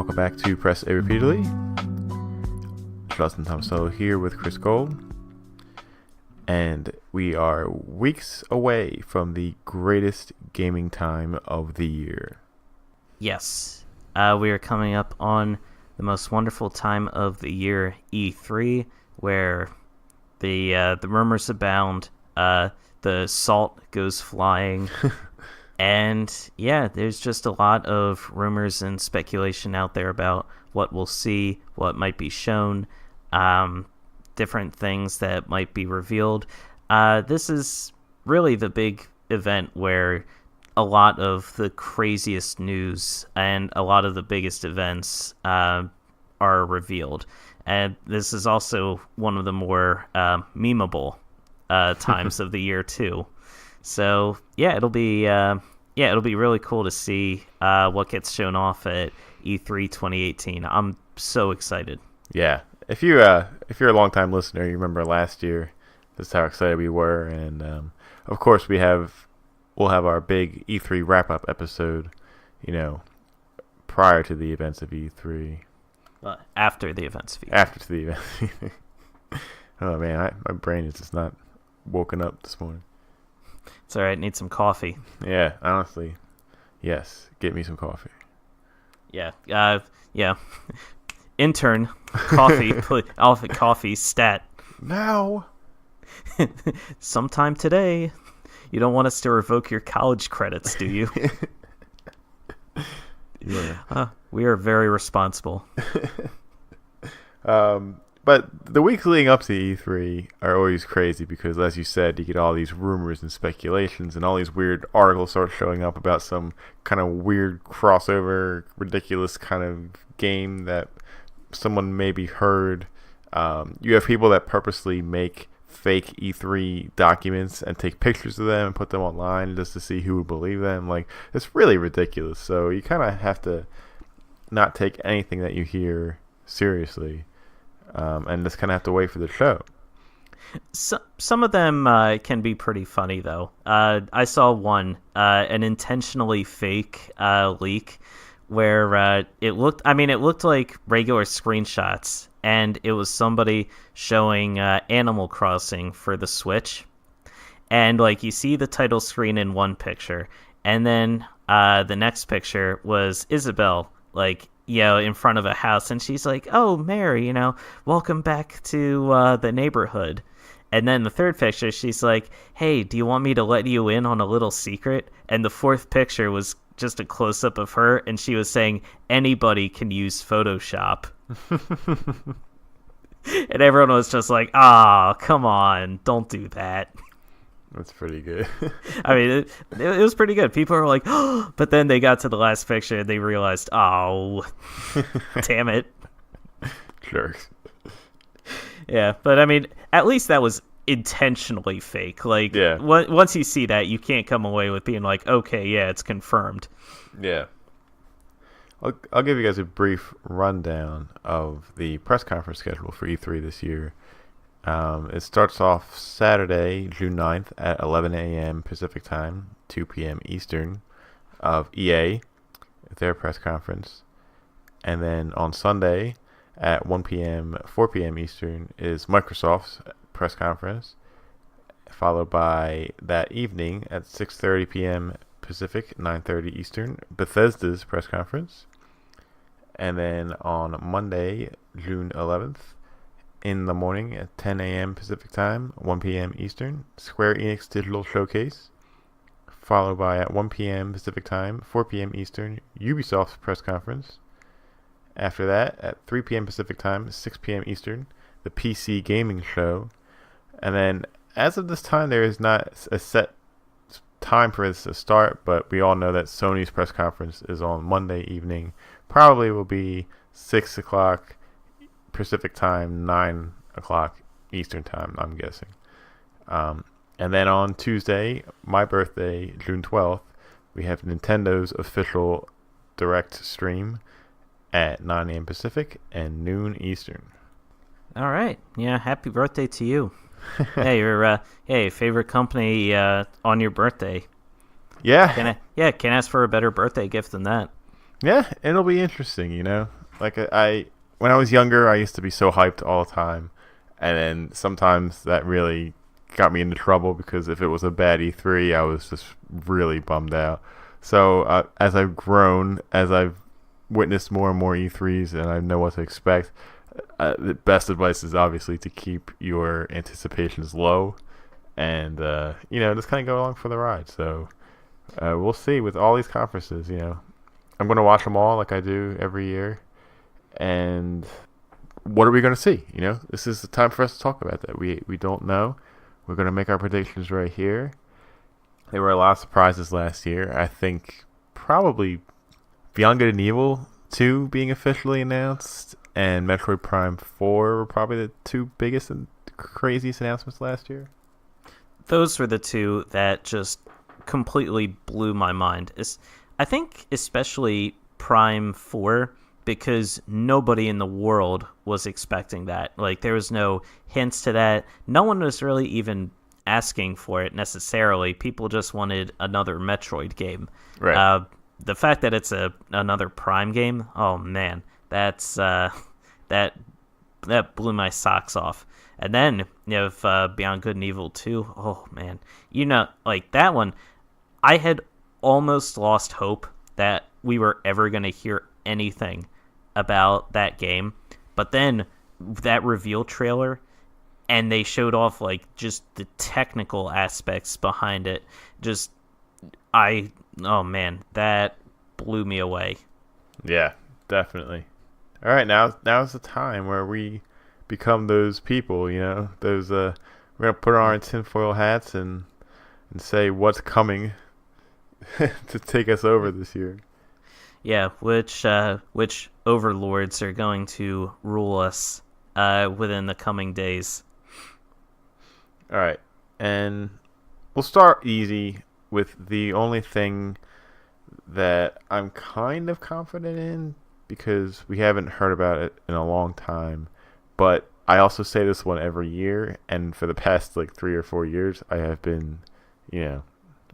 welcome back to Press A Repeatedly. Justin Tomsolo here with Chris Gold. And we are weeks away from the greatest gaming time of the year. Yes. We are coming up on the most wonderful time of the year, E3, where the rumors abound, the salt goes flying, and yeah, there's just a lot of rumors and speculation out there about what we'll see, what might be shown, different things that might be revealed. This is really the big event where a lot of the craziest news and a lot of the biggest events are revealed. And this is also one of the more memeable times of the year too. So yeah, it'll be really cool to see what gets shown off at E3 2018. I'm so excited. Yeah, if you're a long-time listener, you remember last year. That's how excited we were, and of course we'll have our big E3 wrap-up episode, prior to the events of E3. After the events of E3. After the events of E3. Oh man, my brain is just not woken up this morning. It's all right. Need some coffee. Yeah, honestly, yes. Get me some coffee. Yeah. Yeah. Intern, coffee. Coffee stat. Now. Sometime today. You don't want us to revoke your college credits, do you? Yeah. We are very responsible. But the weeks leading up to E3 are always crazy because, as you said, you get all these rumors and speculations, and all these weird articles start showing up about some kind of weird crossover, ridiculous kind of game that someone maybe heard. You have people that purposely make fake E3 documents and take pictures of them and put them online just to see who would believe them. Like, it's really ridiculous. So you kind of have to not take anything that you hear seriously, and just kind of have to wait for the show. Some of them can be pretty funny, though. I saw one, an intentionally fake leak where it looked like regular screenshots, and it was somebody showing Animal Crossing for the Switch. And like, you see the title screen in one picture, and then the next picture was Isabelle, like, in front of a house, and she's like, "Oh, Mary, welcome back to the neighborhood." And then the third picture, she's like, "Hey, do you want me to let you in on a little secret?" And the fourth picture was just a close-up of her, and she was saying, "Anybody can use Photoshop." And everyone was just like, come on, don't do that. That's pretty good. I mean, it was pretty good. People were like, "Oh," but then they got to the last picture and they realized, oh, damn it. Jerks. Yeah, but I mean, at least that was intentionally fake. Like, yeah. Once you see that, you can't come away with being like, okay, yeah, it's confirmed. Yeah. I'll give you guys a brief rundown of the press conference schedule for E3 this year. It starts off Saturday, June 9th at 11 a.m. Pacific Time, 2 p.m. Eastern, of EA, their press conference. And then on Sunday at 1 p.m., 4 p.m. Eastern is Microsoft's press conference, followed by that evening at 6:30 p.m. Pacific, 9:30 Eastern, Bethesda's press conference. And then on Monday, June 11th, in the morning at 10 a.m. Pacific Time, 1 p.m. Eastern, Square Enix Digital Showcase, followed by at 1 p.m. Pacific Time, 4 p.m. Eastern, Ubisoft's press conference. After that, at 3 p.m. Pacific Time, 6 p.m. Eastern, the PC Gaming Show. And then, as of this time, there is not a set time for this to start, but we all know that Sony's press conference is on Monday evening. Probably will be 6 o'clock Pacific Time, 9 o'clock Eastern Time, I'm guessing. And then on Tuesday, my birthday, June 12th, we have Nintendo's official direct stream at 9 a.m. Pacific and noon Eastern. All right. Yeah, happy birthday to you. Hey, your favorite company on your birthday. Yeah. Can't ask for a better birthday gift than that. Yeah, it'll be interesting. Like when I was younger, I used to be so hyped all the time, and then sometimes that really got me into trouble because if it was a bad E3, I was just really bummed out. So as I've grown, as I've witnessed more and more E3s, and I know what to expect, the best advice is obviously to keep your anticipations low, and just kind of go along for the ride. So we'll see with all these conferences. I'm going to watch them all like I do every year, and what are we going to see? This is the time for us to talk about that. We don't know. We're going to make our predictions right here. There were a lot of surprises last year. I think probably Beyond Good and Evil 2 being officially announced and Metroid Prime 4 were probably the two biggest and craziest announcements last year. Those were the two that just completely blew my mind. I think especially Prime 4, because nobody in the world was expecting that. Like, there was no hints to that. No one was really even asking for it necessarily. People just wanted another Metroid game. Right. The fact that it's another Prime game, oh man, that's that blew my socks off. And then you have Beyond Good and Evil 2. Oh man, like that one, I had almost lost hope that we were ever going to hear anything about that game. But then that reveal trailer, and they showed off like just the technical aspects behind it. Oh man, that blew me away. Yeah, definitely. All right, now's the time where we become those people, those we're gonna put on our tinfoil hats and say what's coming to take us over this year. Yeah, which overlords are going to rule us within the coming days. All right, and we'll start easy with the only thing that I'm kind of confident in because we haven't heard about it in a long time. But I also say this one every year, and for the past like 3 or 4 years, I have been,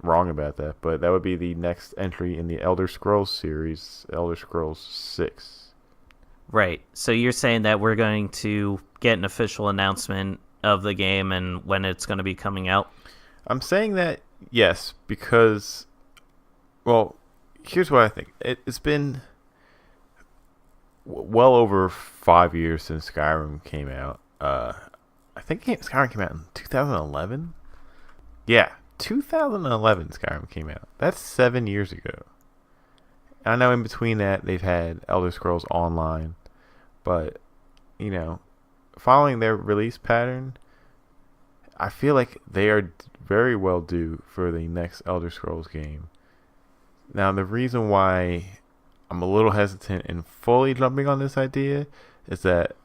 wrong about that. But that would be the next entry in the Elder Scrolls series, Elder Scrolls 6. Right. So you're saying that we're going to get an official announcement of the game and when it's going to be coming out? I'm saying that, yes, because, well, here's what I think. It's been well over 5 years since Skyrim came out. I think Skyrim came out in 2011. Yeah, 2011 Skyrim came out. That's 7 years ago. I know in between that they've had Elder Scrolls Online, but following their release pattern, I feel like they are very well due for the next Elder Scrolls game. Now, the reason why I'm a little hesitant in fully jumping on this idea is that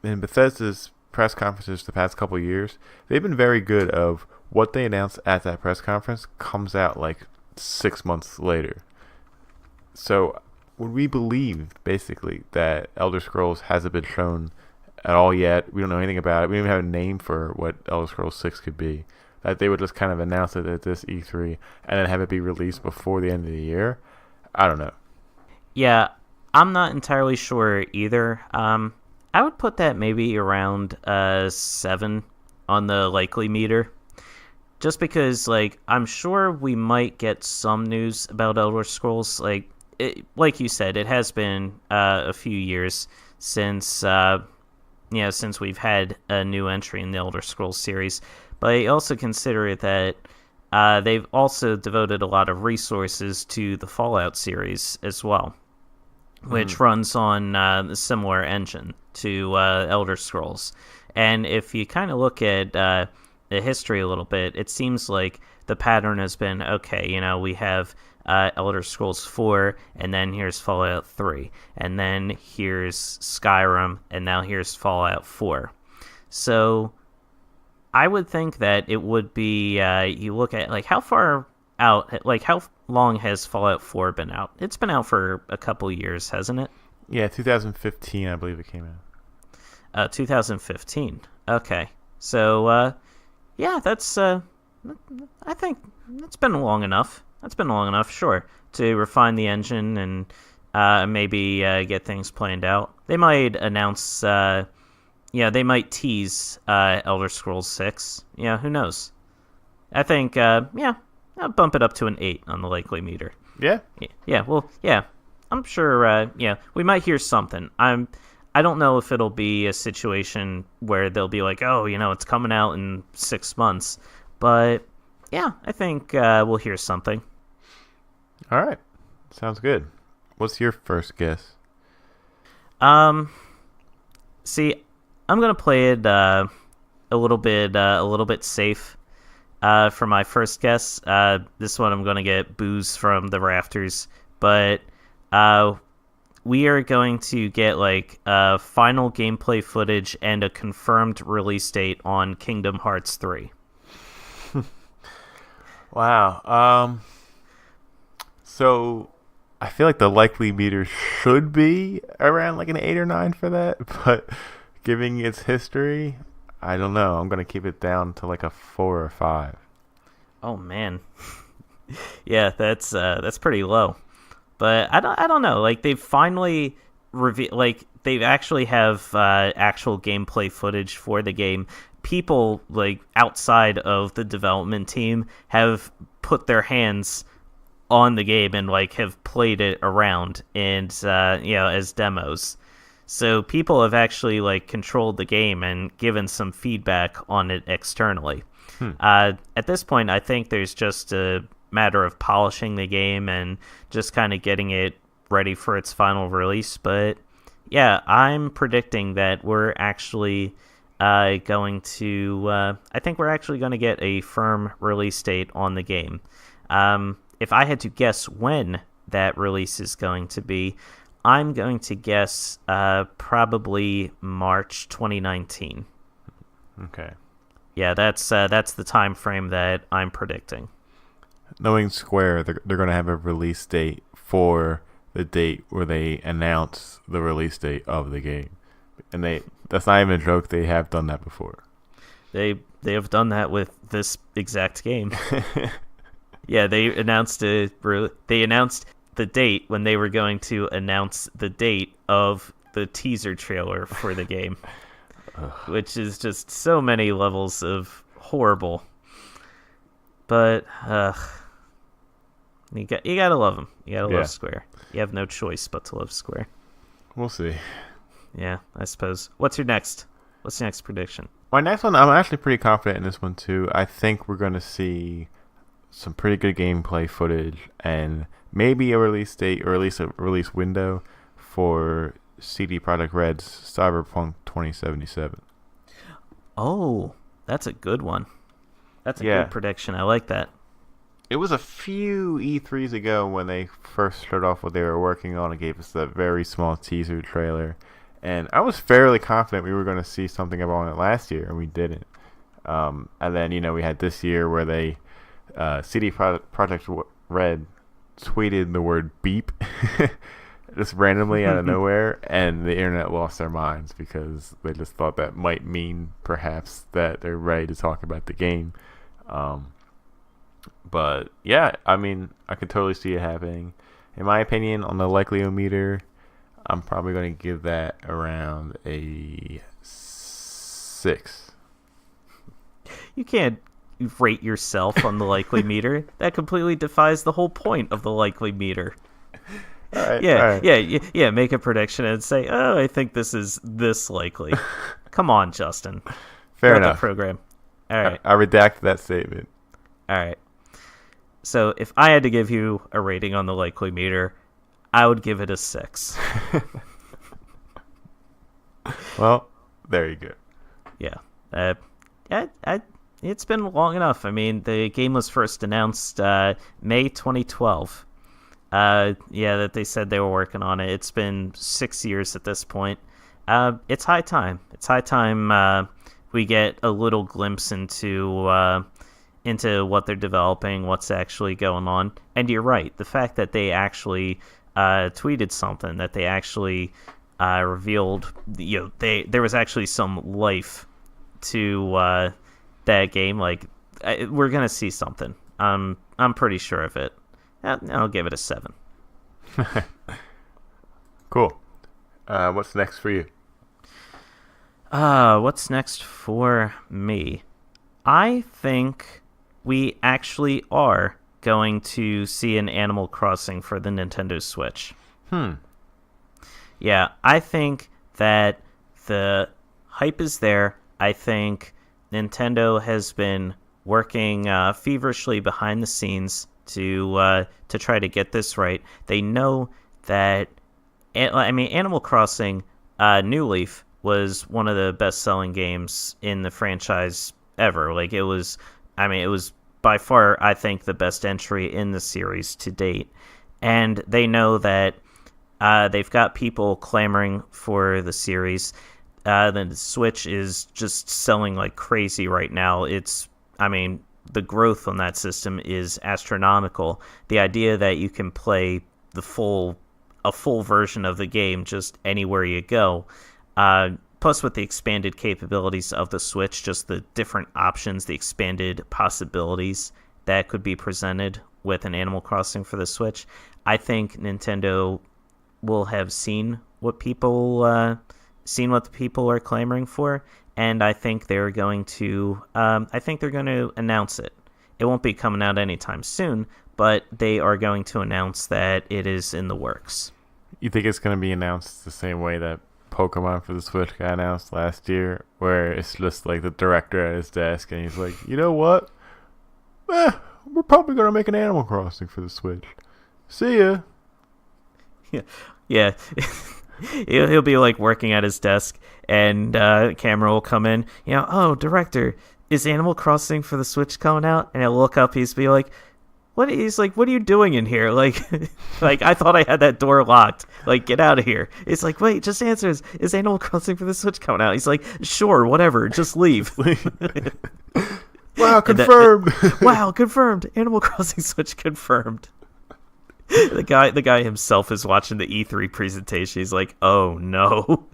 in Bethesda's press conferences the past couple of years, they've been very good of what they announce at that press conference comes out like 6 months later. So would we believe basically that Elder Scrolls hasn't been shown at all yet? We don't know anything about it. We don't even have a name for what Elder Scrolls 6 could be. That they would just kind of announce it at this E3 and then have it be released before the end of the year? I don't know. Yeah, I'm not entirely sure either. I would put that maybe around 7 on the likely meter. Just because, I'm sure we might get some news about Elder Scrolls. Like you said, it has been a few years since since we've had a new entry in the Elder Scrolls series. But I also consider that they've also devoted a lot of resources to the Fallout series as well, which runs on a similar engine to Elder Scrolls. And if you kind of look at the history a little bit, it seems like the pattern has been, okay, we have Elder Scrolls 4, and then here's Fallout 3, and then here's Skyrim, and now here's Fallout 4. So I would think that it would be, you look at, how far out, how long has Fallout 4 been out? It's been out for a couple years, hasn't it? Yeah, 2015, I believe it came out. 2015. Okay. So, yeah, that's, I think that's been long enough. That's been long enough, sure, to refine the engine and maybe get things planned out. They might announce, they might tease Elder Scrolls 6. Yeah, who knows? I think, I'll bump it up to an 8 on the likely meter. Yeah? Yeah, well, yeah. I'm sure, we might hear something. I don't know if it'll be a situation where they'll be like, oh, it's coming out in 6 months. But, yeah, I think we'll hear something. All right. Sounds good. What's your first guess? See, I'm gonna play it a little bit safe for my first guess. This one I'm gonna get boos from the rafters, but we are going to get final gameplay footage and a confirmed release date on Kingdom Hearts 3. Wow. So I feel like the likely meter should be around an 8 or 9 for that, but giving its history, I don't know. I'm gonna keep it down to a 4 or 5. Oh man, yeah, that's pretty low. But I don't know. They've finally revealed. They actually have actual gameplay footage for the game. People outside of the development team have put their hands on the game and have played it around and as demos. So people have actually controlled the game and given some feedback on it externally. At this point, I think there's just a matter of polishing the game and just kind of getting it ready for its final release. But yeah, I'm predicting that we're actually going to. I think we're actually going to get a firm release date on the game. If I had to guess when that release is going to be, I'm going to guess probably March 2019. Okay. Yeah, that's the time frame that I'm predicting. Knowing Square, they're going to have a release date for the date where they announce the release date of the game. And that's not even a joke, they have done that before. They have done that with this exact game. Yeah, they announced the date when they were going to announce the date of the teaser trailer for the game, which is just so many levels of horrible. But you gotta love them. You gotta love Square. You have no choice but to love Square. We'll see. Yeah, I suppose. What's your next prediction? My next one, I'm actually pretty confident in this one too. I think we're going to see some pretty good gameplay footage and maybe a release date or at least a release window for CD Projekt Red's Cyberpunk 2077. Oh, that's a good one. That's a good prediction. I like that. It was a few E3s ago when they first showed off what they were working on and gave us that very small teaser trailer. And I was fairly confident we were going to see something about it last year, and we didn't. And then, we had this year where they CD Projekt Red tweeted the word beep just randomly out of nowhere, and the internet lost their minds because they just thought that might mean perhaps that they're ready to talk about the game. But yeah, I mean, I could totally see it happening. In my opinion, on the likelihometer, I'm probably going to give that around a 6. You can't rate yourself on the likely meter. That completely defies the whole point of the likely meter. All right, yeah. Make a prediction and say, "Oh, I think this is this likely." Come on, Justin. Fair enough. The program. All right. I redacted that statement. All right. So if I had to give you a rating on the likely meter, I would give it a 6. Well, there you go. Yeah. It's been long enough. I mean, the game was first announced May 2012. That they said they were working on it. It's been 6 years at this point. It's high time. It's high time we get a little glimpse into what they're developing, what's actually going on. And you're right. The fact that they actually tweeted something, that they actually revealed, there was actually some life to that game. We're gonna see something. I'm pretty sure of it. I'll give it a 7. Cool. What's next for you? What's next for me? I think we actually are going to see an Animal Crossing for the Nintendo Switch. Yeah, I think that the hype is there. I think Nintendo has been working feverishly behind the scenes to try to get this right. They know that, Animal Crossing New Leaf was one of the best-selling games in the franchise ever. Like, it was by far, I think, the best entry in the series to date. And they know that they've got people clamoring for the series. The Switch is just selling like crazy right now. The growth on that system is astronomical. The idea that you can play a full version of the game just anywhere you go. Plus, with the expanded capabilities of the Switch, just the different options, the expanded possibilities that could be presented with an Animal Crossing for the Switch, I think Nintendo will have seen what the people are clamoring for, and I think they're going to announce it. It won't be coming out anytime soon, but they are going to announce that it is in the works. You think it's going to be announced the same way that Pokemon for the Switch got announced last year, where it's just like the director at his desk and he's like, you know what? We're probably going to make an Animal Crossing for the Switch. See ya. Yeah. He'll be like working at his desk, and camera will come in. Oh, director, is Animal Crossing for the Switch coming out? And he'll look up. He's be like, what? He's like, what are you doing in here? Like, like I thought I had that door locked. Like, get out of here. It's like, wait, just answer. Is Animal Crossing for the Switch coming out? He's like, sure, whatever, just leave. Wow, confirmed. Wow, confirmed. Animal Crossing Switch confirmed. The guy himself is watching the E3 presentation. He's like, "Oh no."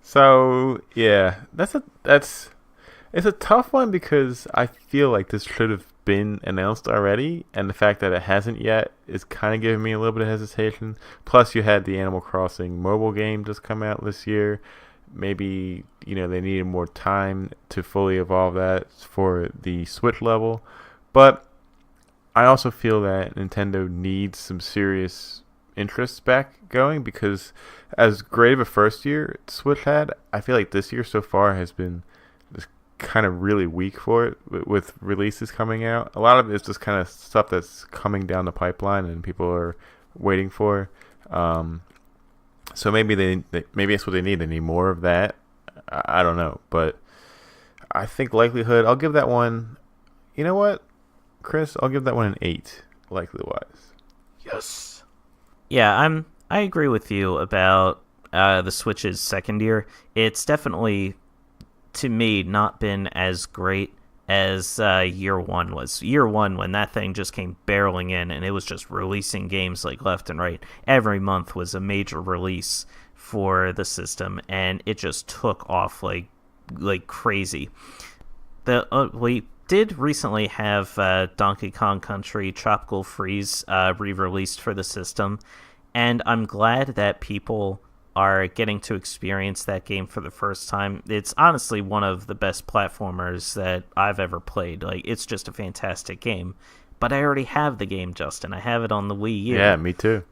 So yeah, it's a tough one because I feel like this should have been announced already, and the fact that it hasn't yet is kind of giving me a little bit of hesitation. Plus, you had the Animal Crossing mobile game just come out this year. Maybe they needed more time to fully evolve that for the Switch level, but I also feel that Nintendo needs some serious interest back going, because as great of a first year Switch had, I feel like this year so far has been just kind of really weak for it with releases coming out. A lot of it is just kind of stuff that's coming down the pipeline and people are waiting for. So maybe maybe that's what they need. They need more of that. I don't know, but I think likelihood, I'll give that one. You know what, Chris? I'll give that one an 8, likely-wise. Yes. Yeah, I agree with you about the Switch's second year. It's definitely, to me, not been as great as year one was. Year one, when that thing just came barreling in and it was just releasing games like left and right. Every month was a major release for the system, and it just took off like crazy. We did recently have Donkey Kong Country Tropical Freeze re-released for the system, and I'm glad that people are getting to experience that game for the first time. It's honestly one of the best platformers that I've ever played. Like, it's just a fantastic game. But I already have the game, Justin. I have it on the Wii U. Yeah, me too.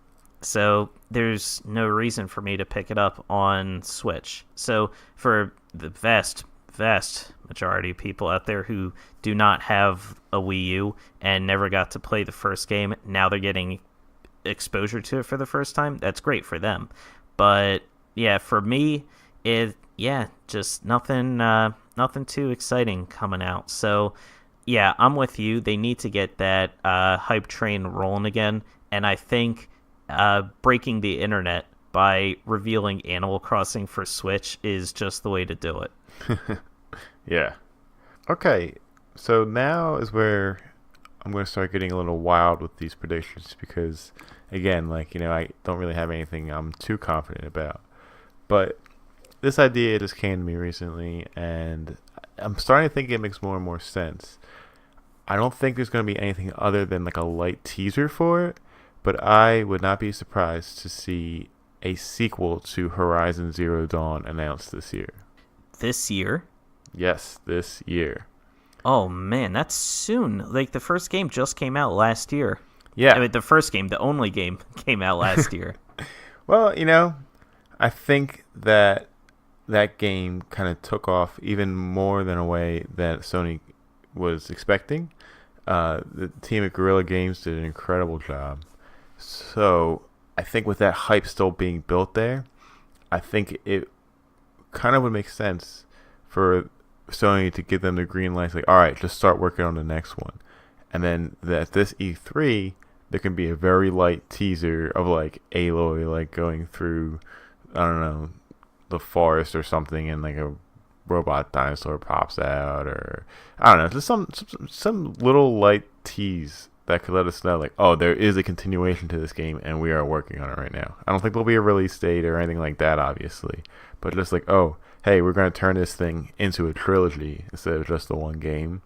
So there's no reason for me to pick it up on Switch. So for the vast majority of people out there who do not have a Wii U and never got to play the first game, now they're getting exposure to it for the first time. That's great for them. But yeah, for me, just nothing too exciting coming out. So yeah, I'm with you. They need to get that hype train rolling again, and I think breaking the internet by revealing Animal Crossing for Switch is just the way to do it. Yeah. Okay, so now is where I'm going to start getting a little wild with these predictions because, again, I don't really have anything I'm too confident about. But this idea just came to me recently, and I'm starting to think it makes more and more sense. I don't think there's going to be anything other than a light teaser for it, but I would not be surprised to see a sequel to Horizon Zero Dawn announced this year. This year? Yes, this year. Oh man, that's soon. Like the first game just came out last year. Yeah. I mean, the first game, the only game, came out last year. Well, I think that game kind of took off even more than a way that Sony was expecting. The team at Guerrilla Games did an incredible job. So I think with that hype still being built there, I think it kind of would make sense for Sony to give them the green light, like, all right, just start working on the next one. And then at this E3, there can be a very light teaser of like Aloy like going through, I don't know, the forest or something, and like a robot dinosaur pops out, or I don't know, just some little light tease that could let us know, like, oh, there is a continuation to this game, and we are working on it right now. I don't think there'll be a release date or anything like that, obviously, but just like, oh, hey, we're going to turn this thing into a trilogy instead of just the one game.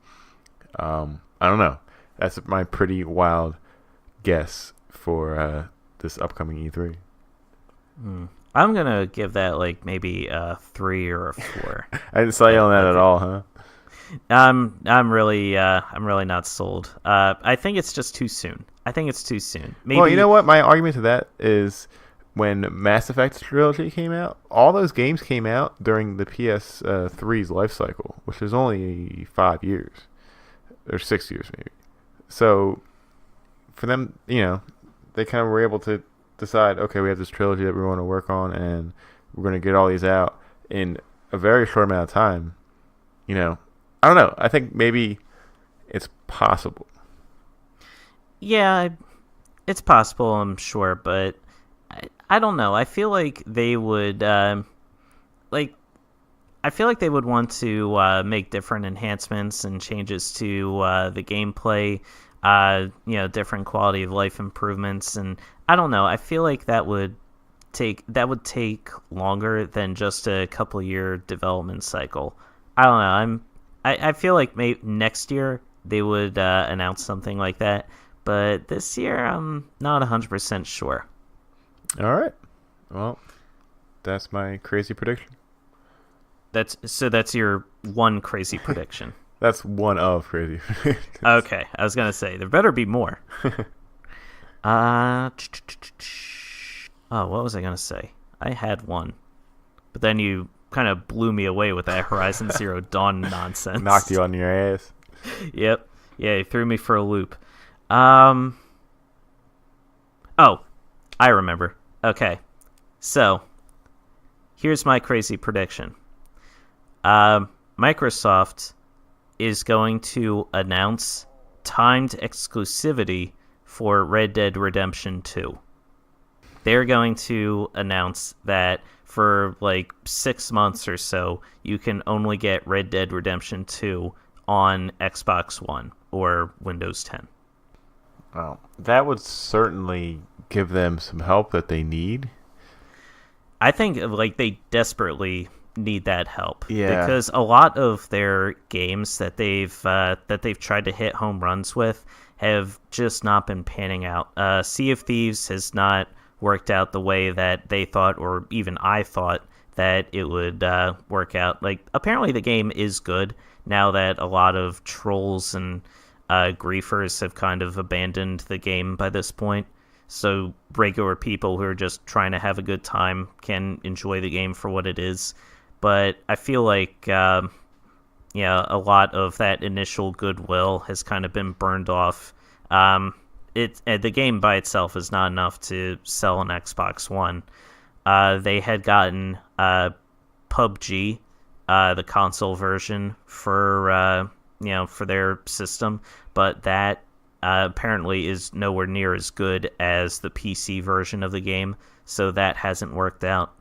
I don't know. That's my pretty wild guess for this upcoming E3. I'm gonna give that like maybe a 3 or a 4. I didn't sell you on that at all, huh? I'm really not sold. I think it's just too soon. Maybe... Well, you know what? My argument to that is when Mass Effect trilogy came out, all those games came out during the PS3's life cycle, which is only 5 years or 6 years maybe. So for them, they kind of were able to decide, okay, we have this trilogy that we want to work on, and we're going to get all these out in a very short amount of time. I don't know. I think maybe it's possible. Yeah, it's possible, I'm sure, but I don't know. I feel like they would want to make different enhancements and changes to the gameplay, different quality of life improvements, and I don't know. I feel like that would take longer than just a couple year development cycle. I don't know. I feel like maybe next year they would announce something like that, but this year I'm not 100% sure. All right. Well, that's my crazy prediction. That's your one crazy prediction. That's one of crazy predictions. Okay, I was gonna say there better be more. What was I gonna say? I had one, but then you kind of blew me away with that Horizon Zero Dawn nonsense. Knocked you on your ass. Yep. Yeah, you threw me for a loop. Oh, I remember. Okay, so here's my crazy prediction. Microsoft is going to announce timed exclusivity for Red Dead Redemption 2. They're going to announce that for like 6 months or so, you can only get Red Dead Redemption 2 on Xbox One or Windows 10. Well, that would certainly give them some help that they need. I think like they desperately need that help. Yeah. Because a lot of their games that they've tried to hit home runs with have just not been panning out. Sea of Thieves has not worked out the way that they thought, or even I thought that it would work out. Like, apparently the game is good now that a lot of trolls and griefers have kind of abandoned the game by this point. So regular people who are just trying to have a good time can enjoy the game for what it is. But I feel like, a lot of that initial goodwill has kind of been burned off. The game by itself is not enough to sell an Xbox One. They had gotten PUBG, the console version for their system, but that apparently is nowhere near as good as the PC version of the game, so that hasn't worked out.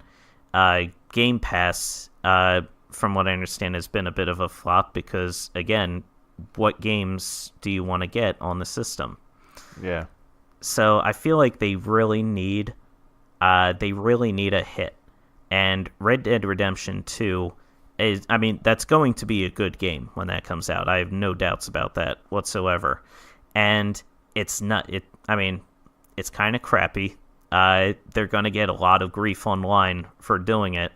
Game Pass, from what I understand, has been a bit of a flop because, again, what games do you want to get on the system? Yeah. So I feel like they really need a hit, and Red Dead Redemption 2 that's going to be a good game when that comes out. I have no doubts about that whatsoever. And it's kind of crappy. they're going to get a lot of grief online for doing it.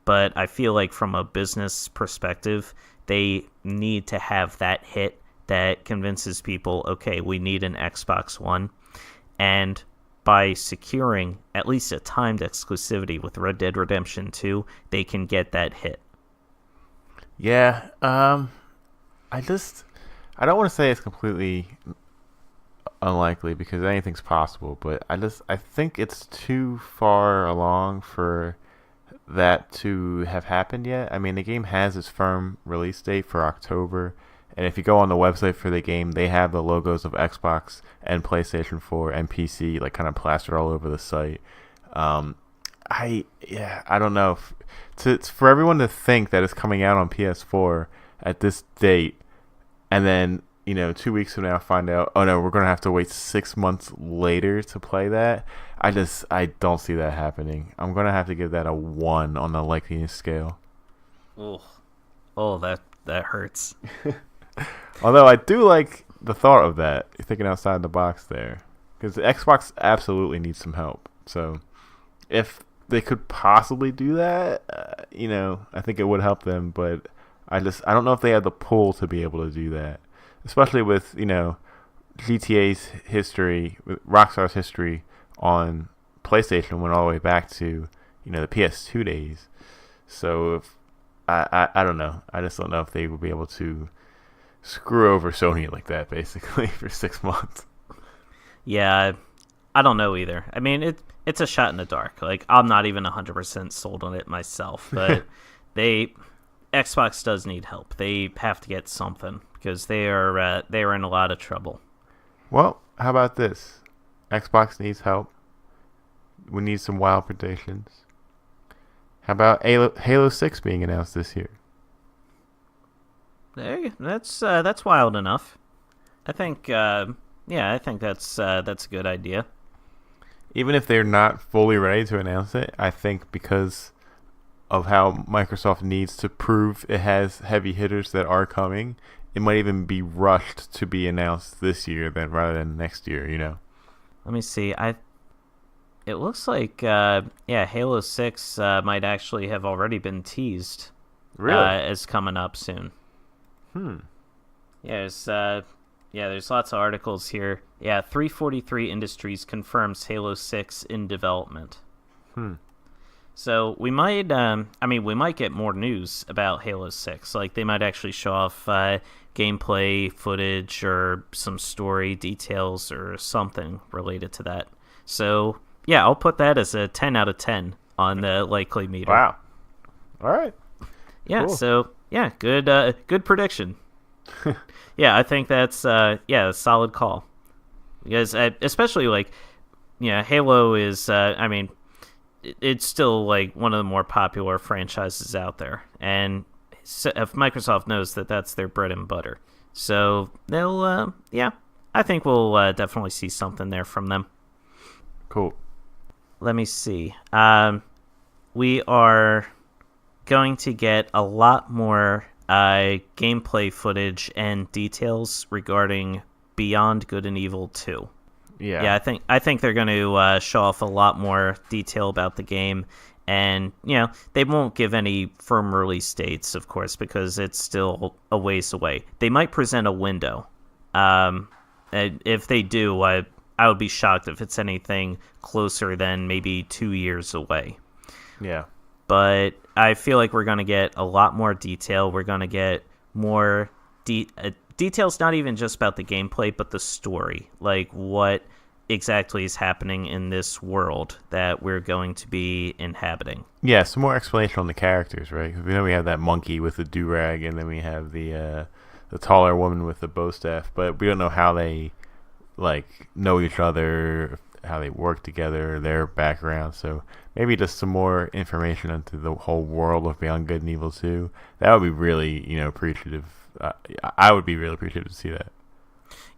But I feel like from a business perspective, they need to have that hit that convinces people, okay, we need an Xbox One. And by securing at least a timed exclusivity with Red Dead Redemption 2, they can get that hit. Yeah, I don't want to say it's completely unlikely because anything's possible, but I think it's too far along for that to have happened yet. I mean, the game has its firm release date for October, and if you go on the website for the game, they have the logos of Xbox and PlayStation 4 and PC like kind of plastered all over the site. I don't know for everyone to think that it's coming out on PS4 at this date, and then 2 weeks from now find out, oh no, we're gonna have to wait 6 months later to play that. I don't see that happening. I'm gonna have to give that a 1 on the likeliness scale. Oh, that hurts. Although I do like the thought of that, thinking outside the box there, because the Xbox absolutely needs some help. So if they could possibly do that, I think it would help them. But I don't know if they have the pull to be able to do that, especially with GTA's history, with Rockstar's history on PlayStation went all the way back to the PS2 days. So if I don't know, I just don't know if they would be able to screw over Sony like that basically for 6 months. Yeah, I don't know either. I mean, it's a shot in the dark. Like, I'm not even 100% sold on it myself, but Xbox does need help. They have to get something because they are in a lot of trouble. Well, how about this? Xbox needs help. We need some wild predictions. How about Halo 6 being announced this year? That's wild enough. I think I think that's a good idea. Even if they're not fully ready to announce it, I think because of how Microsoft needs to prove it has heavy hitters that are coming, it might even be rushed to be announced this year rather than next year, Let me see. It looks like Halo 6 might actually have already been teased. Really? As coming up soon. Yeah, there's lots of articles here. Yeah, 343 Industries confirms Halo 6 in development. So we might get more news about Halo 6. Like, they might actually show off gameplay footage or some story details or something related to that. So, yeah, I'll put that as a 10 out of 10 on the likely meter. Wow. All right. Yeah, cool. So, yeah, good prediction. Yeah, I think that's a solid call. Because especially Halo is it's still like one of the more popular franchises out there, and if Microsoft knows that that's their bread and butter, so they'll I think we'll definitely see something there from them. Cool. Let me see. We are going to get a lot more gameplay footage and details regarding Beyond Good and Evil 2. Yeah, I think they're going to show off a lot more detail about the game, and they won't give any firm release dates, of course, because it's still a ways away. They might present a window. If they do, I would be shocked if it's anything closer than maybe 2 years away. Yeah. But I feel like we're going to get a lot more detail. We're going to get more details, not even just about the gameplay, but the story. Like, what exactly is happening in this world that we're going to be inhabiting. Yeah, some more explanation on the characters, right? 'Cause we know we have that monkey with the do-rag, and then we have the taller woman with the bow staff, but we don't know how they know each other, how they work together, their background. So maybe just some more information into the whole world of Beyond Good and Evil 2. That would be really, appreciative. I would be really appreciative to see that.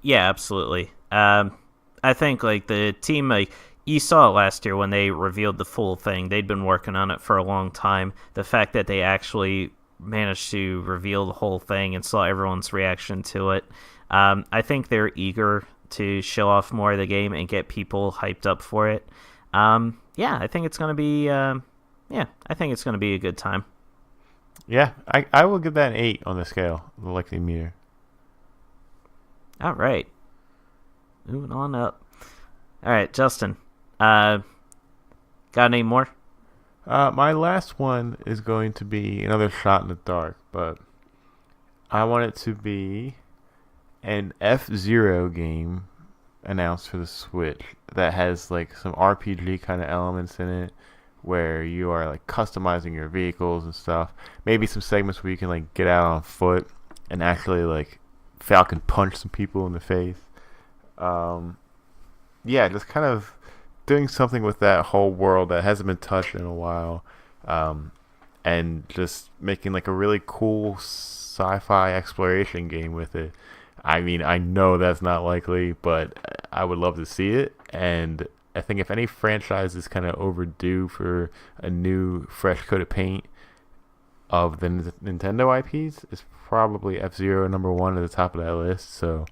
Yeah, absolutely. I think the team, you saw it last year when they revealed the full thing. They'd been working on it for a long time. The fact that they actually managed to reveal the whole thing and saw everyone's reaction to it, I think they're eager to show off more of the game and get people hyped up for it. Yeah, I think it's gonna be. I think it's gonna be a good time. Yeah, I will give that an 8 on the scale, the likely meter. All right, moving on up. All right, Justin. Got any more? My last one is going to be another shot in the dark, but I want it to be an F-Zero game announced for the Switch that has like some RPG kind of elements in it, where you are like customizing your vehicles and stuff. Maybe some segments where you can like get out on foot and actually like Falcon punch some people in the face. Yeah, just kind of doing something with that whole world that hasn't been touched in a while, and just making like a really cool sci-fi exploration game with it. I mean, I know that's not likely, but I would love to see it. And I think if any franchise is kind of overdue for a new, fresh coat of paint of the Nintendo IPs, it's probably F-Zero #1 at the top of that list. So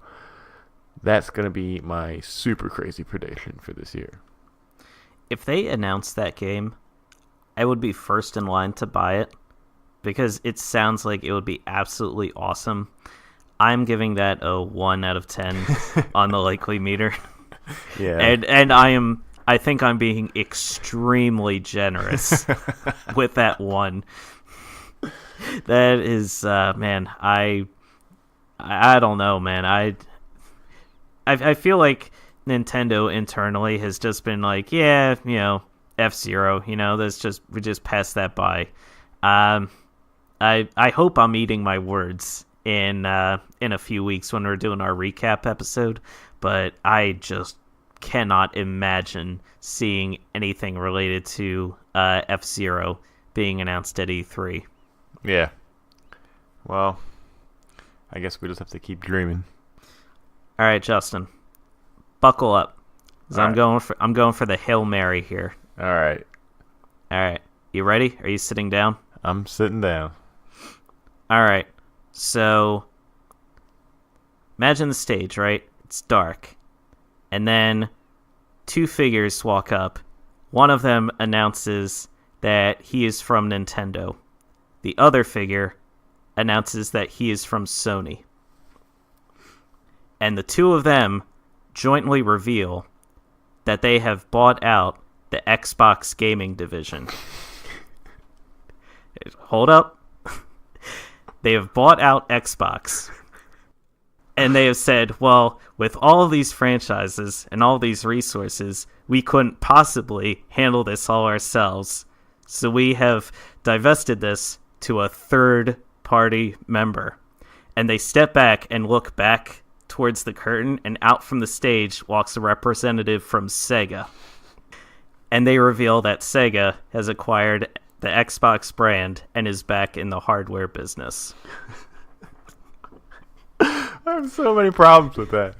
that's going to be my super crazy prediction for this year. If they announced that game, I would be first in line to buy it because it sounds like it would be absolutely awesome. I'm giving that a 1 out of 10 on the likely meter. Yeah. And I think I'm being extremely generous with that 1. That is man, I don't know, man. I feel like Nintendo internally has just been like, yeah, F-Zero, we just passed that by. I hope I'm eating my words in a few weeks when we're doing our recap episode, but I just cannot imagine seeing anything related to F-Zero being announced at E3. Yeah. Well, I guess we just have to keep dreaming. All right, Justin, buckle up. I'm right. going for the Hail Mary here. All right. All right, you ready? Are you sitting down? I'm sitting down. All right. So imagine the stage, right? It's dark. And then 2 figures walk up. One of them announces that he is from Nintendo. The other figure announces that he is from Sony. And the 2 of them jointly reveal that they have bought out the Xbox gaming division. Hold up. They have bought out Xbox. And they have said, well, with all of these franchises and all these resources, we couldn't possibly handle this all ourselves. So we have divested this to a third-party member. And they step back and look back towards the curtain, and out from the stage walks a representative from Sega. And they reveal that Sega has acquired the Xbox brand and is back in the hardware business. I have so many problems with that.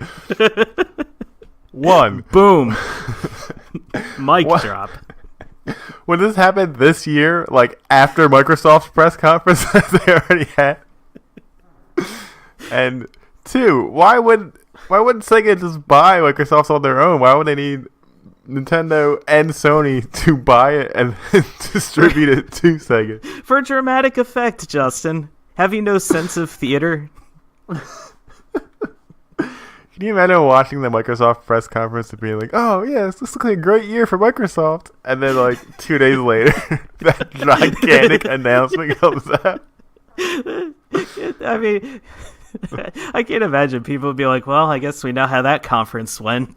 1. Boom. Mic drop. When this happened this year, like after Microsoft's press conference that they already had. And 2, why wouldn't Sega just buy Microsoft on their own? Why would they need Nintendo and Sony to buy it and distribute it to Sega? For dramatic effect, Justin. Have you no sense of theater? Can you imagine watching the Microsoft press conference and being like, oh, yeah, this looks like a great year for Microsoft. And then, like, 2 days later, that gigantic announcement comes out. I mean, I can't imagine people would be like, well, I guess we know how that conference went.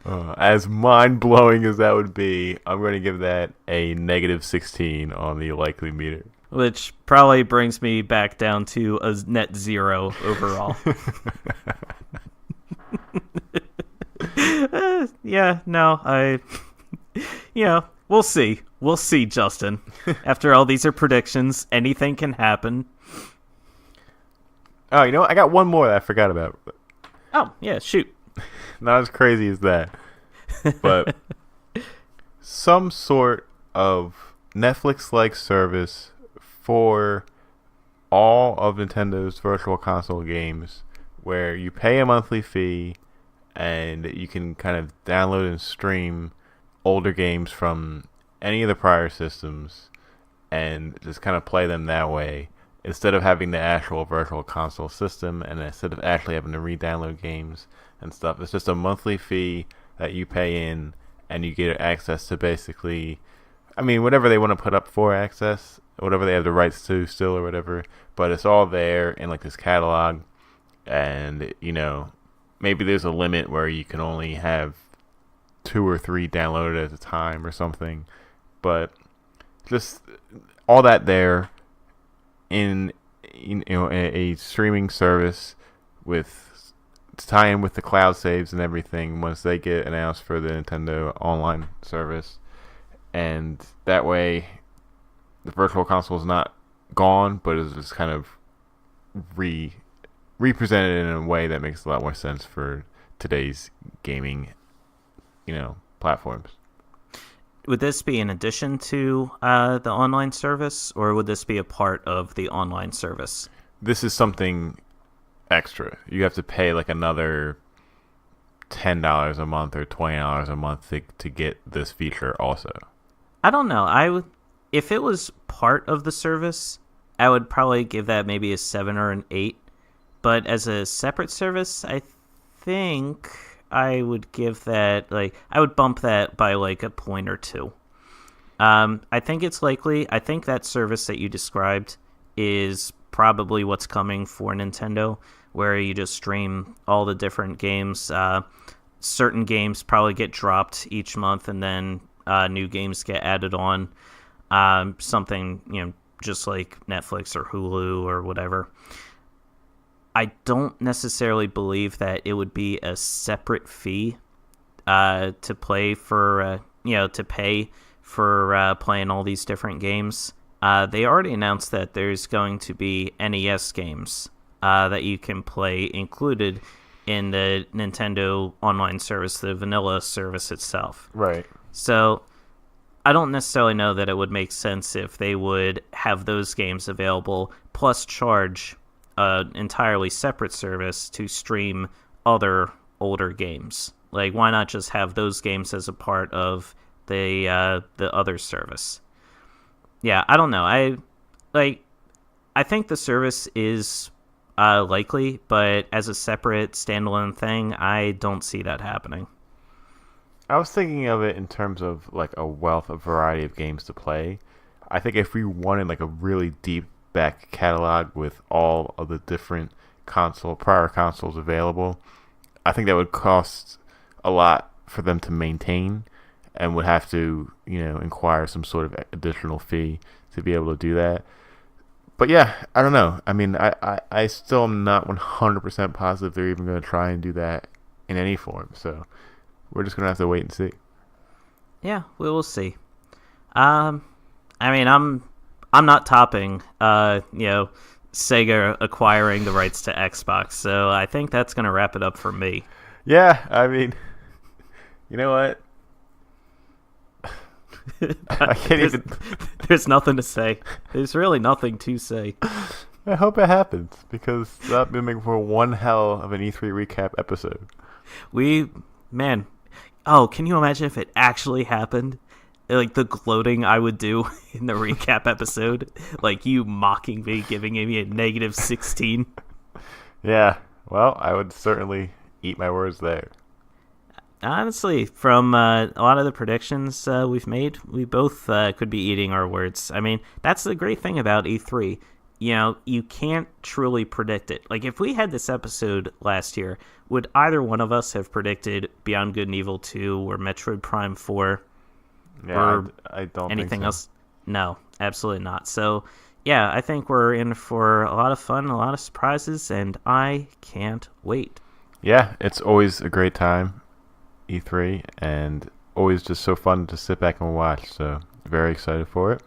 As mind-blowing as that would be, I'm going to give that a -16 on the likely meter. Which probably brings me back down to a net 0 overall. We'll see. We'll see, Justin. After all, these are predictions. Anything can happen. Oh, you know what? I got one more that I forgot about. Oh, yeah, shoot. Not as crazy as that. But some sort of Netflix-like service for all of Nintendo's virtual console games where you pay a monthly fee and you can kind of download and stream older games from any of the prior systems and just kind of play them that way instead of having the actual virtual console system, and instead of actually having to re-download games and stuff. It's just a monthly fee that you pay in, and you get access to basically, I mean, whatever they want to put up for access, whatever they have the rights to still or whatever, but it's all there in like this catalog. And maybe there's a limit where you can only have 2 or 3 downloaded at a time or something, but just all that there in a streaming service with tie in with the cloud saves and everything once they get announced for the Nintendo Online service, and that way the virtual console is not gone, but is just kind of represented in a way that makes a lot more sense for today's gaming, platforms. Would this be in addition to the online service, or would this be a part of the online service? This is something extra. You have to pay like another $10 a month or $20 a month to get this feature also. I don't know. If it was part of the service, I would probably give that maybe a 7 or an 8. But as a separate service, I think I would give that, I would bump that by like a point or 2. I think it's likely. I think that service that you described is probably what's coming for Nintendo, where you just stream all the different games. Certain games probably get dropped each month, and then new games get added on. Something, just like Netflix or Hulu or whatever. I don't necessarily believe that it would be a separate fee to play for, to pay for playing all these different games. They already announced that there's going to be NES games that you can play included in the Nintendo Online service, the vanilla service itself. Right. So I don't necessarily know that it would make sense if they would have those games available, plus charge an entirely separate service to stream other older games. Like, why not just have those games as a part of the other service? Yeah, I don't know. I think the service is likely, but as a separate standalone thing, I don't see that happening. I was thinking of it in terms of like a wealth of variety of games to play. I think if we wanted like a really deep back catalog with all of the different prior consoles available, I think that would cost a lot for them to maintain, and would have to, inquire some sort of additional fee to be able to do that. But yeah, I don't know. I mean, I still am not 100% positive they're even going to try and do that in any form. So we're just going to have to wait and see. Yeah, we will see. I mean, I'm not topping, Sega acquiring the rights to Xbox. So I think that's going to wrap it up for me. Yeah, I mean, you know what? I can't even. There's nothing to say. There's really nothing to say. I hope it happens, because that'll be making for one hell of an E3 recap episode. Can you imagine if it actually happened? Like the gloating I would do in the recap episode, like you mocking me, giving me a -16. Yeah, well, I would certainly eat my words there. Honestly, from a lot of the predictions we've made, we both could be eating our words. I mean, that's the great thing about E3. You can't truly predict it. Like, if we had this episode last year, would either one of us have predicted Beyond Good and Evil 2 or Metroid Prime 4? Yeah, or I don't anything think so. else? No, absolutely not. So, yeah, I think we're in for a lot of fun, a lot of surprises, and I can't wait. Yeah, it's always a great time, E3, and always just so fun to sit back and watch. So, very excited for it.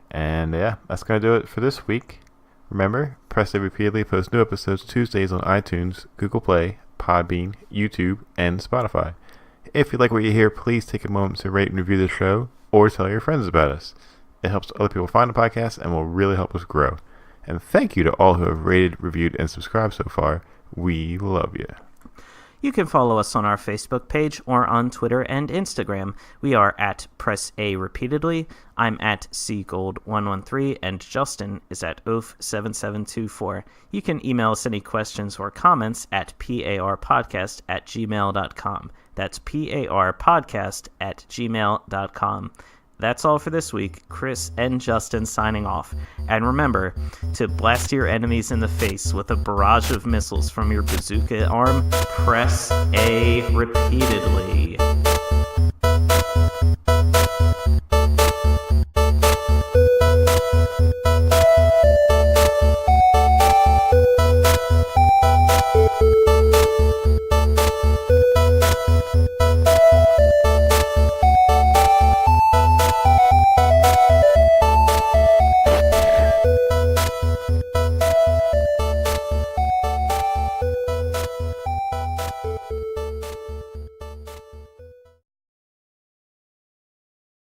And yeah, that's going to do it for this week. Remember, Press Save repeatedly posts new episodes Tuesdays on iTunes, Google Play, Podbean, YouTube, and Spotify. If you like what you hear, please take a moment to rate and review the show, or tell your friends about us. It helps other people find the podcast and will really help us grow. And thank you to all who have rated, reviewed, and subscribed so far. We love you. You can follow us on our Facebook page or on Twitter and Instagram. We are at Press A Repeatedly. I'm at cgold113, and Justin is at oaf7724. You can email us any questions or comments at parpodcast@gmail.com. That's parpodcast@gmail.com. That's all for this week. Chris and Justin signing off. And remember to blast your enemies in the face with a barrage of missiles from your bazooka arm. Press A repeatedly.